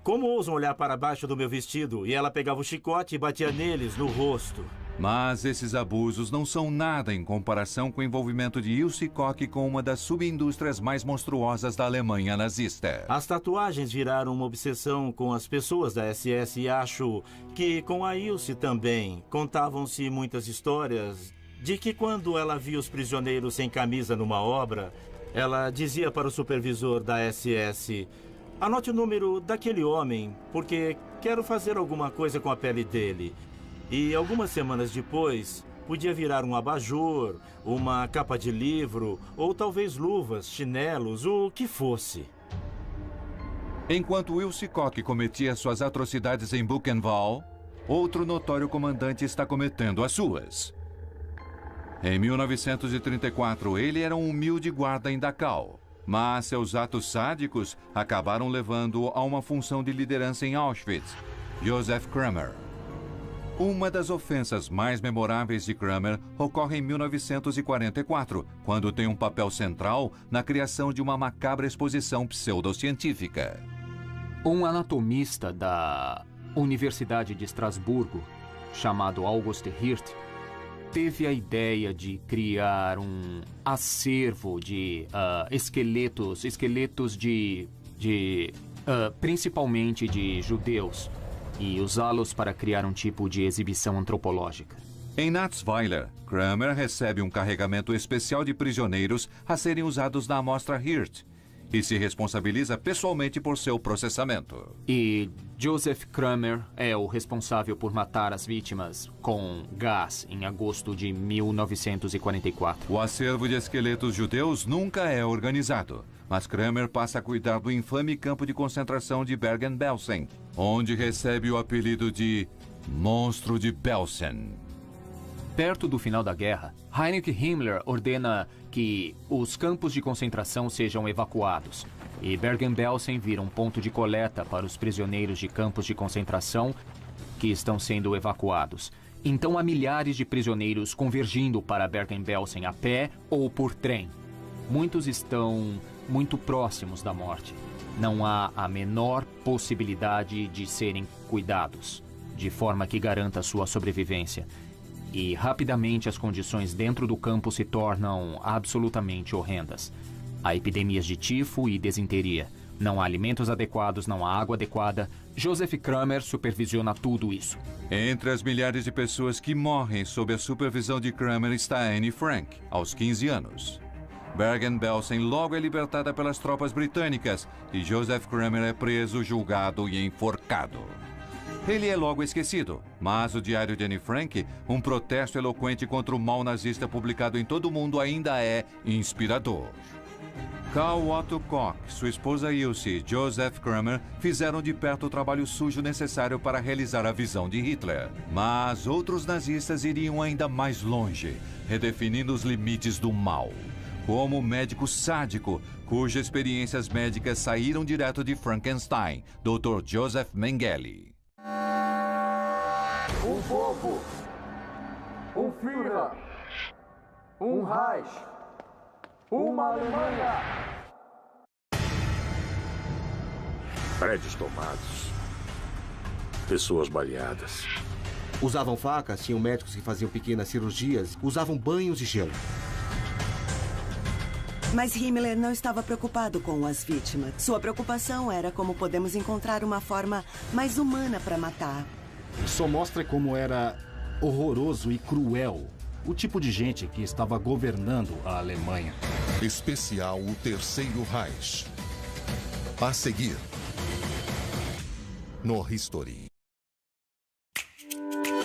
como ousam olhar para baixo do meu vestido? E ela pegava o chicote e batia neles no rosto. Mas esses abusos não são nada em comparação com o envolvimento de Ilse Koch com uma das subindústrias mais monstruosas da Alemanha nazista. As tatuagens viraram uma obsessão com as pessoas da SS e acho que com a Ilse também. Contavam-se muitas histórias de que quando ela via os prisioneiros sem camisa numa obra, ela dizia para o supervisor da SS: anote o número daquele homem, porque quero fazer alguma coisa com a pele dele. E algumas semanas depois, podia virar um abajur, uma capa de livro, ou talvez luvas, chinelos, o que fosse. Enquanto Ilse Koch cometia suas atrocidades em Buchenwald, outro notório comandante está cometendo as suas. Em 1934, ele era um humilde guarda em Dachau, mas seus atos sádicos acabaram levando-o a uma função de liderança em Auschwitz: Josef Kramer. Uma das ofensas mais memoráveis de Kramer ocorre em 1944, quando tem um papel central na criação de uma macabra exposição pseudocientífica. Um anatomista da Universidade de Estrasburgo, chamado August Hirt, teve a ideia de criar um acervo de esqueletos principalmente de judeus, e usá-los para criar um tipo de exibição antropológica. Em Natzweiler, Kramer recebe um carregamento especial de prisioneiros a serem usados na amostra Hirt e se responsabiliza pessoalmente por seu processamento. E Josef Kramer é o responsável por matar as vítimas com gás em agosto de 1944. O acervo de esqueletos judeus nunca é organizado, mas Kramer passa a cuidar do infame campo de concentração de Bergen-Belsen, onde recebe o apelido de Monstro de Belsen. Perto do final da guerra, Heinrich Himmler ordena que os campos de concentração sejam evacuados e Bergen-Belsen vira um ponto de coleta para os prisioneiros de campos de concentração que estão sendo evacuados. Então há milhares de prisioneiros convergindo para Bergen-Belsen a pé ou por trem. Muitos estão muito próximos da morte. Não há a menor possibilidade de serem cuidados, de forma que garanta sua sobrevivência. E rapidamente as condições dentro do campo se tornam absolutamente horrendas. Há epidemias de tifo e desinteria. Não há alimentos adequados, não há água adequada. Josef Kramer supervisiona tudo isso. Entre as milhares de pessoas que morrem sob a supervisão de Kramer está Anne Frank, aos 15 anos. Bergen-Belsen logo é libertada pelas tropas britânicas e Josef Kramer é preso, julgado e enforcado. Ele é logo esquecido, mas o diário de Anne Frank, um protesto eloquente contra o mal nazista publicado em todo o mundo, ainda é inspirador. Carl Otto Koch, sua esposa Ilse e Joseph Kramer fizeram de perto o trabalho sujo necessário para realizar a visão de Hitler. Mas outros nazistas iriam ainda mais longe, redefinindo os limites do mal. Como o médico sádico, cujas experiências médicas saíram direto de Frankenstein, Dr. Joseph Mengele. Um povo, um Führer, um Reich, uma Alemanha. Prédios tomados. Pessoas baleadas. Usavam facas, tinham médicos que faziam pequenas cirurgias, usavam banhos de gelo. Mas Himmler não estava preocupado com as vítimas. Sua preocupação era como podemos encontrar uma forma mais humana para matar. Só mostra como era horroroso e cruel o tipo de gente que estava governando a Alemanha. Especial o Terceiro Reich. A seguir, no History.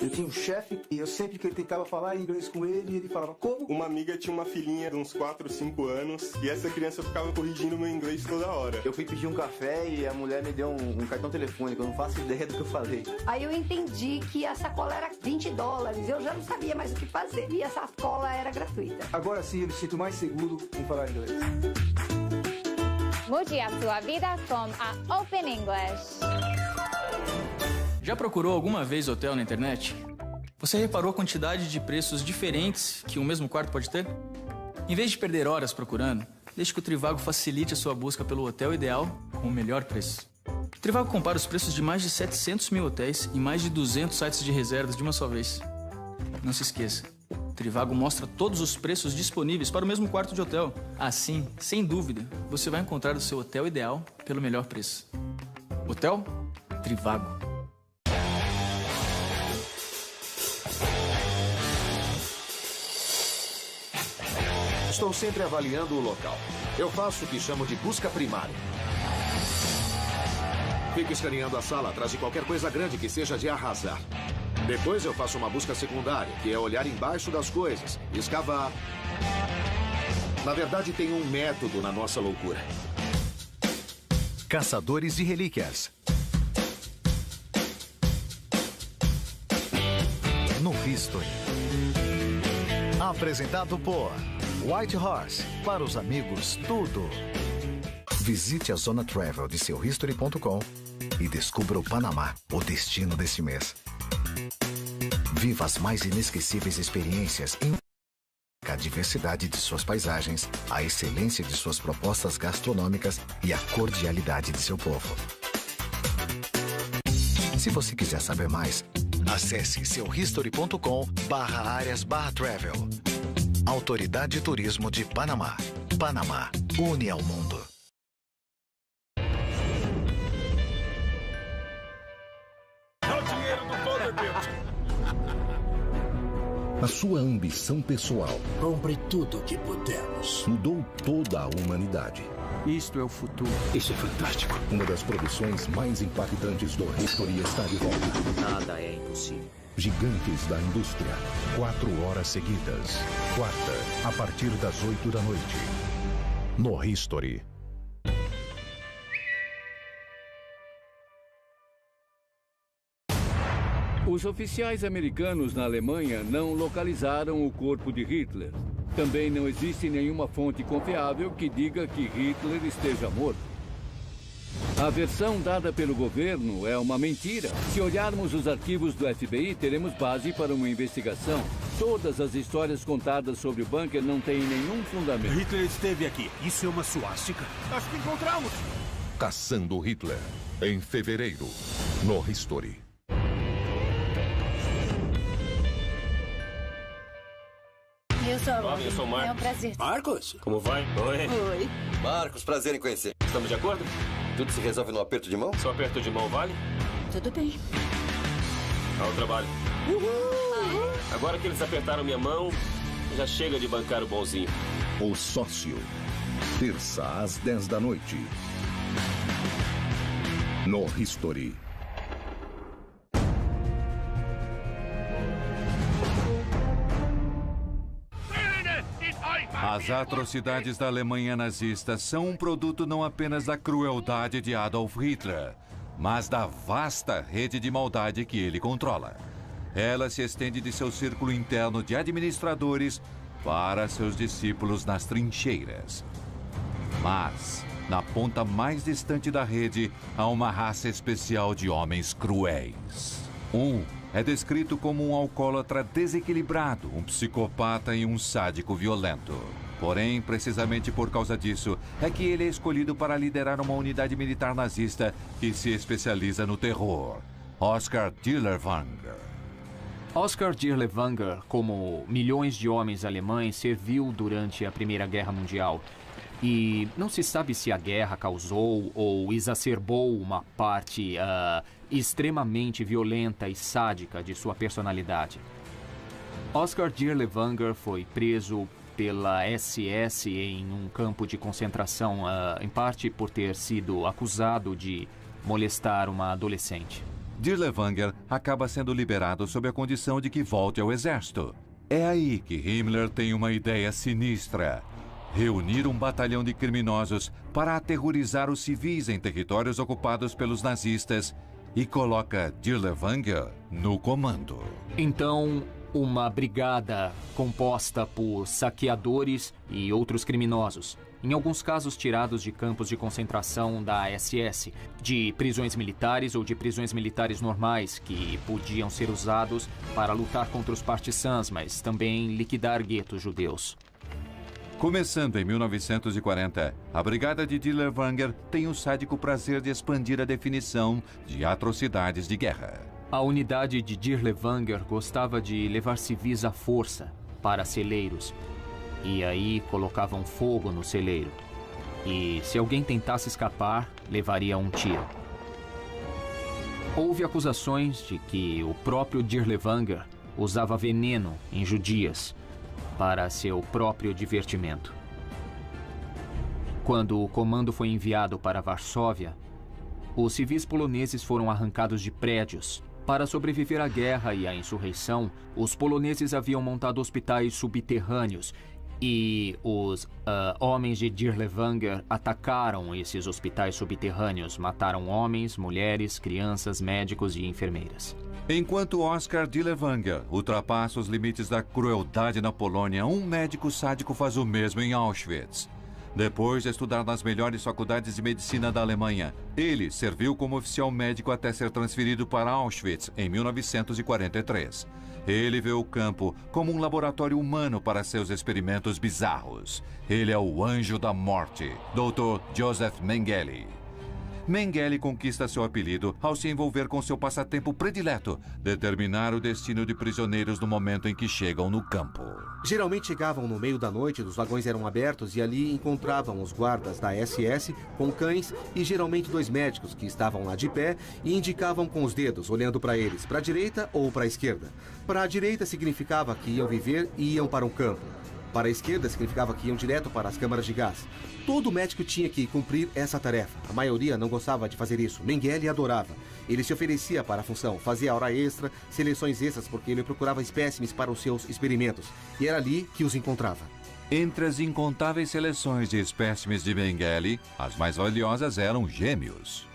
Eu tinha um chefe e eu sempre que eu tentava falar inglês com ele, ele falava, como? Uma amiga tinha uma filhinha de uns 4 ou 5 anos e essa criança ficava corrigindo meu inglês toda hora. Eu fui pedir um café e a mulher me deu um cartão telefônico, eu não faço ideia do que eu falei. Aí eu entendi que a sacola era $20, eu já não sabia mais o que fazer e a sacola era gratuita. Agora sim eu me sinto mais seguro em falar inglês. Mude a sua vida com a Open English. Já procurou alguma vez hotel na internet? Você reparou a quantidade de preços diferentes que um mesmo quarto pode ter? Em vez de perder horas procurando, deixe que o Trivago facilite a sua busca pelo hotel ideal com o melhor preço. O Trivago compara os preços de mais de 700 mil hotéis e mais de 200 sites de reservas de uma só vez. Não se esqueça, o Trivago mostra todos os preços disponíveis para o mesmo quarto de hotel. Assim, sem dúvida, você vai encontrar o seu hotel ideal pelo melhor preço. Hotel Trivago. Estou sempre avaliando o local. Eu faço o que chamo de busca primária. Fico escaneando a sala atrás de qualquer coisa grande que seja de arrasar. Depois eu faço uma busca secundária, que é olhar embaixo das coisas, escavar. Na verdade, tem um método na nossa loucura. Caçadores de relíquias. No History. Apresentado por White Horse. Para os amigos, tudo. Visite a Zona Travel de seu History.com e descubra o Panamá, o destino deste mês. Viva as mais inesquecíveis experiências em a diversidade de suas paisagens, a excelência de suas propostas gastronômicas e a cordialidade de seu povo. Se você quiser saber mais, acesse seuhistory.com/áreas/travel. Autoridade de Turismo de Panamá. Panamá, une ao mundo. Dá o dinheiro do Vanderbilt. A sua ambição pessoal. Compre tudo o que pudermos. Mudou toda a humanidade. Isto é o futuro. Isso é fantástico. Uma das produções mais impactantes do History está de volta. Nada é impossível. Gigantes da Indústria. 4 horas seguidas. Quarta, a partir das 8 da noite. No History. Os oficiais americanos na Alemanha não localizaram o corpo de Hitler. Também não existe nenhuma fonte confiável que diga que Hitler esteja morto. A versão dada pelo governo é uma mentira. Se olharmos os arquivos do FBI, teremos base para uma investigação. Todas as histórias contadas sobre o bunker não têm nenhum fundamento. Hitler esteve aqui. Isso é uma suástica? Acho que encontramos. Caçando Hitler. Em fevereiro. No History. Eu sou a Olá, eu sou o Marcos. É um prazer. Marcos? Como vai? Oi. Oi. Marcos, prazer em conhecer. Estamos de acordo? Tudo se resolve no aperto de mão? Só aperto de mão vale? Tudo bem. Ao trabalho. Agora que eles apertaram minha mão, já chega de bancar o bonzinho. O Sócio. Terça às 10 da noite. No History. As atrocidades da Alemanha nazista são um produto não apenas da crueldade de Adolf Hitler, mas da vasta rede de maldade que ele controla. Ela se estende de seu círculo interno de administradores para seus discípulos nas trincheiras. Mas, na ponta mais distante da rede, há uma raça especial de homens cruéis. Um é descrito como um alcoólatra desequilibrado, um psicopata e um sádico violento. Porém, precisamente por causa disso, é que ele é escolhido para liderar uma unidade militar nazista que se especializa no terror. Oskar Dirlewanger. Oskar Dirlewanger, como milhões de homens alemães, serviu durante a Primeira Guerra Mundial. E não se sabe se a guerra causou ou exacerbou uma parte extremamente violenta e sádica de sua personalidade. Oskar Dirlewanger foi preso pela SS em um campo de concentração, em parte por ter sido acusado de molestar uma adolescente. Dirlewanger acaba sendo liberado sob a condição de que volte ao exército. É aí que Himmler tem uma ideia sinistra: reunir um batalhão de criminosos para aterrorizar os civis em territórios ocupados pelos nazistas e coloca Dirlewanger no comando. Então, uma brigada composta por saqueadores e outros criminosos, em alguns casos tirados de campos de concentração da SS, de prisões militares ou de prisões militares normais, que podiam ser usados para lutar contra os partisans, mas também liquidar guetos judeus. Começando em 1940, a brigada de Dirlewanger tem o sádico prazer de expandir a definição de atrocidades de guerra. A unidade de Dirlewanger gostava de levar civis à força para celeiros. E aí colocavam fogo no celeiro. E se alguém tentasse escapar, levaria um tiro. Houve acusações de que o próprio Dirlewanger usava veneno em judias para seu próprio divertimento. Quando o comando foi enviado para Varsóvia, os civis poloneses foram arrancados de prédios. Para sobreviver à guerra e à insurreição, os poloneses haviam montado hospitais subterrâneos e os homens de Dirlewanger atacaram esses hospitais subterrâneos, mataram homens, mulheres, crianças, médicos e enfermeiras. Enquanto Oskar Dirlewanger ultrapassa os limites da crueldade na Polônia, um médico sádico faz o mesmo em Auschwitz. Depois de estudar nas melhores faculdades de medicina da Alemanha, ele serviu como oficial médico até ser transferido para Auschwitz em 1943. Ele vê o campo como um laboratório humano para seus experimentos bizarros. Ele é o anjo da morte, Dr. Joseph Mengele. Mengele conquista seu apelido ao se envolver com seu passatempo predileto, determinar o destino de prisioneiros no momento em que chegam no campo. Geralmente chegavam no meio da noite, os vagões eram abertos e ali encontravam os guardas da SS com cães e geralmente 2 médicos que estavam lá de pé e indicavam com os dedos, olhando para eles, para a direita ou para a esquerda. Para a direita significava que iam viver e iam para um campo. Para a esquerda significava que iam direto para as câmaras de gás. Todo médico tinha que cumprir essa tarefa. A maioria não gostava de fazer isso. Mengele adorava. Ele se oferecia para a função, fazia hora extra, seleções extras, porque ele procurava espécimes para os seus experimentos. E era ali que os encontrava. Entre as incontáveis seleções de espécimes de Mengele, as mais valiosas eram gêmeos.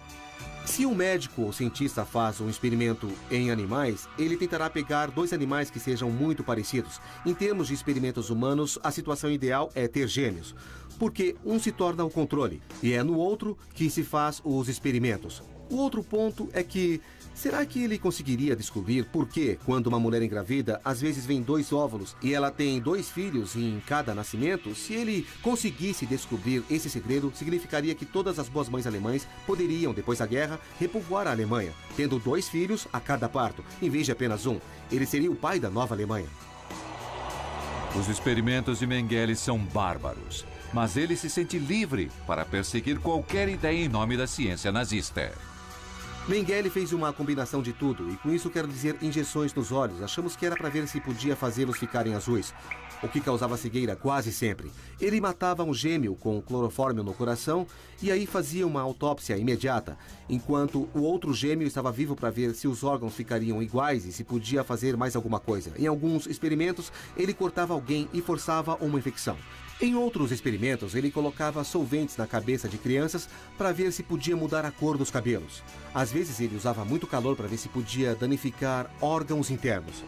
Se um médico ou cientista faz um experimento em animais, ele tentará pegar 2 animais que sejam muito parecidos. Em termos de experimentos humanos, a situação ideal é ter gêmeos, porque um se torna o controle e é no outro que se faz os experimentos. O outro ponto é que, será que ele conseguiria descobrir por que, quando uma mulher engravida, às vezes vem 2 óvulos e ela tem 2 filhos em cada nascimento? Se ele conseguisse descobrir esse segredo, significaria que todas as boas mães alemãs poderiam, depois da guerra, repovoar a Alemanha, tendo 2 filhos a cada parto, em vez de apenas um. Ele seria o pai da nova Alemanha. Os experimentos de Mengele são bárbaros, mas ele se sente livre para perseguir qualquer ideia em nome da ciência nazista. Mengele fez uma combinação de tudo, e com isso quero dizer injeções nos olhos. Achamos que era para ver se podia fazê-los ficarem azuis, o que causava cegueira quase sempre. Ele matava um gêmeo com clorofórmio no coração e aí fazia uma autópsia imediata, enquanto o outro gêmeo estava vivo para ver se os órgãos ficariam iguais e se podia fazer mais alguma coisa. Em alguns experimentos, ele cortava alguém e forçava uma infecção. Em outros experimentos, ele colocava solventes na cabeça de crianças para ver se podia mudar a cor dos cabelos. Às vezes ele usava muito calor para ver se podia danificar órgãos internos.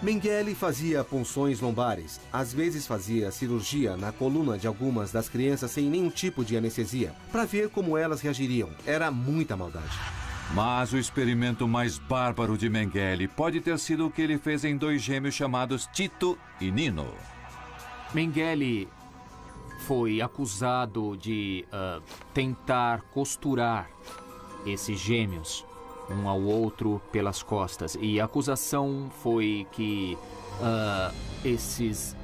Mengele fazia punções lombares. Às vezes fazia cirurgia na coluna de algumas das crianças sem nenhum tipo de anestesia, para ver como elas reagiriam. Era muita maldade. Mas o experimento mais bárbaro de Mengele pode ter sido o que ele fez em 2 gêmeos chamados Tito e Nino. Mengele foi acusado de tentar costurar esses gêmeos um ao outro pelas costas. E a acusação foi que esses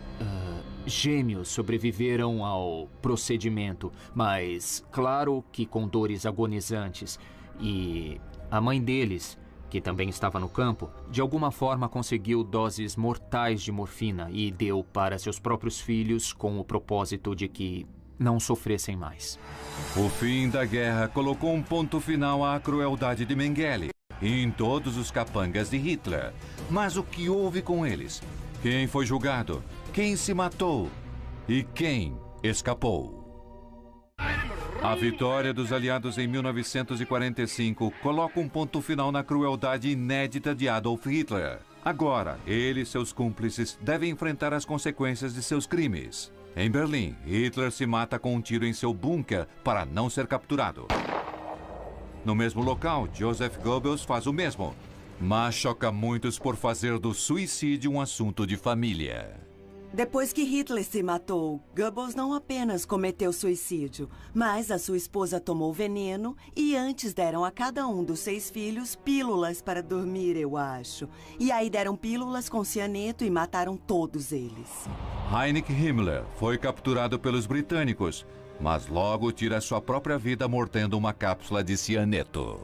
gêmeos sobreviveram ao procedimento, mas claro que com dores agonizantes. E a mãe deles, que também estava no campo, de alguma forma conseguiu doses mortais de morfina e deu para seus próprios filhos com o propósito de que não sofressem mais. O fim da guerra colocou um ponto final à crueldade de Mengele e em todos os capangas de Hitler. Mas o que houve com eles? Quem foi julgado? Quem se matou? E quem escapou? A vitória dos aliados em 1945 coloca um ponto final na crueldade inédita de Adolf Hitler. Agora, ele e seus cúmplices devem enfrentar as consequências de seus crimes. Em Berlim, Hitler se mata com um tiro em seu bunker para não ser capturado. No mesmo local, Joseph Goebbels faz o mesmo, mas choca muitos por fazer do suicídio um assunto de família. Depois que Hitler se matou, Goebbels não apenas cometeu suicídio, mas a sua esposa tomou veneno e antes deram a cada um dos 6 filhos pílulas para dormir, eu acho. E aí deram pílulas com cianeto e mataram todos eles. Heinrich Himmler foi capturado pelos britânicos, mas logo tira sua própria vida mordendo uma cápsula de cianeto.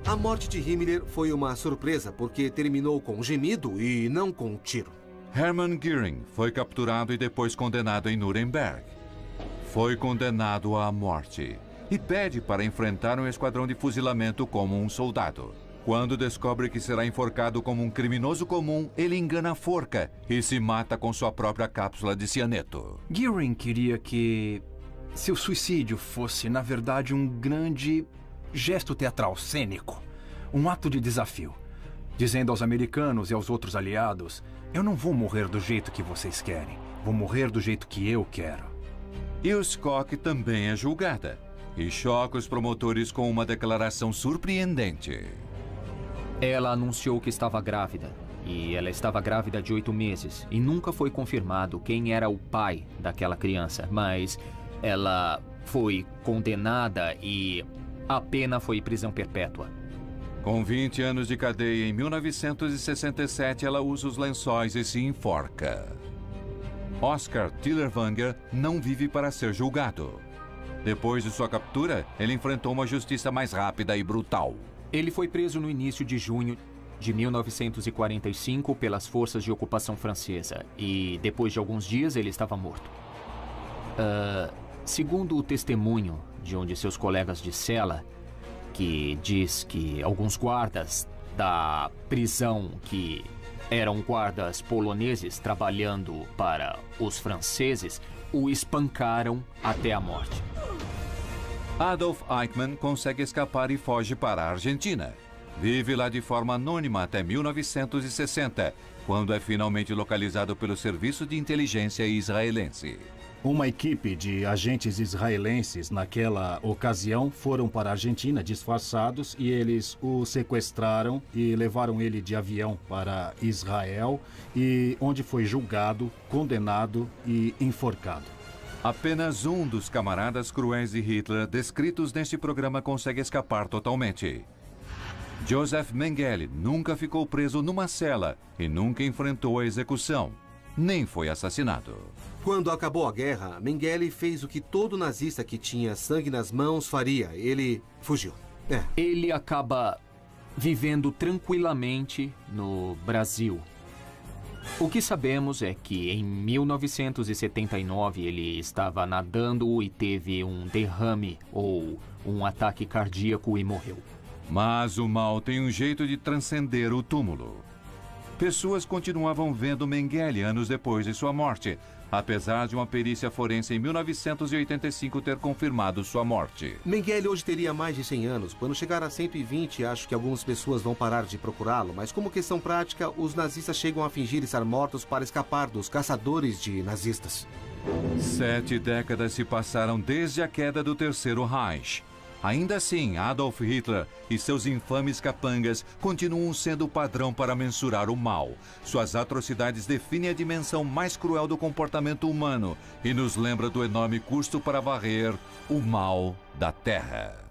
A morte de Himmler foi uma surpresa porque terminou com um gemido e não com um tiro. Hermann Göring foi capturado e depois condenado em Nuremberg. Foi condenado à morte e pede para enfrentar um esquadrão de fuzilamento como um soldado. Quando descobre que será enforcado como um criminoso comum, ele engana a forca e se mata com sua própria cápsula de cianeto. Göring queria que seu suicídio fosse, na verdade, um grande gesto teatral cênico, um ato de desafio, dizendo aos americanos e aos outros aliados: eu não vou morrer do jeito que vocês querem, vou morrer do jeito que eu quero. E o Skok também é julgada e choca os promotores com uma declaração surpreendente. Ela anunciou que estava grávida, e ela estava grávida de 8 meses, e nunca foi confirmado quem era o pai daquela criança, mas ela foi condenada e a pena foi prisão perpétua. Com 20 anos de cadeia, em 1967, ela usa os lençóis e se enforca. Oskar Tillerwanger não vive para ser julgado. Depois de sua captura, ele enfrentou uma justiça mais rápida e brutal. Ele foi preso no início de junho de 1945 pelas forças de ocupação francesa e depois de alguns dias ele estava morto. Segundo o testemunho de um de seus colegas de cela, que diz que alguns guardas da prisão, que eram guardas poloneses trabalhando para os franceses, o espancaram até a morte. Adolf Eichmann consegue escapar e foge para a Argentina. Vive lá de forma anônima até 1960, quando é finalmente localizado pelo Serviço de Inteligência israelense. Uma equipe de agentes israelenses, naquela ocasião, foram para a Argentina disfarçados e eles o sequestraram e levaram ele de avião para Israel, e onde foi julgado, condenado e enforcado. Apenas um dos camaradas cruéis de Hitler descritos neste programa consegue escapar totalmente. Joseph Mengele nunca ficou preso numa cela e nunca enfrentou a execução, nem foi assassinado. Quando acabou a guerra, Mengele fez o que todo nazista que tinha sangue nas mãos faria. Ele fugiu. Ele acaba vivendo tranquilamente no Brasil. O que sabemos é que em 1979 ele estava nadando e teve um derrame ou um ataque cardíaco e morreu. Mas o mal tem um jeito de transcender o túmulo. Pessoas continuavam vendo Mengele anos depois de sua morte, apesar de uma perícia forense em 1985 ter confirmado sua morte. Mengele hoje teria mais de 100 anos. Quando chegar a 120, acho que algumas pessoas vão parar de procurá-lo, mas como questão prática, os nazistas chegam a fingir estar mortos para escapar dos caçadores de nazistas. 7 décadas se passaram desde a queda do Terceiro Reich. Ainda assim, Adolf Hitler e seus infames capangas continuam sendo o padrão para mensurar o mal. Suas atrocidades definem a dimensão mais cruel do comportamento humano e nos lembra do enorme custo para varrer o mal da Terra.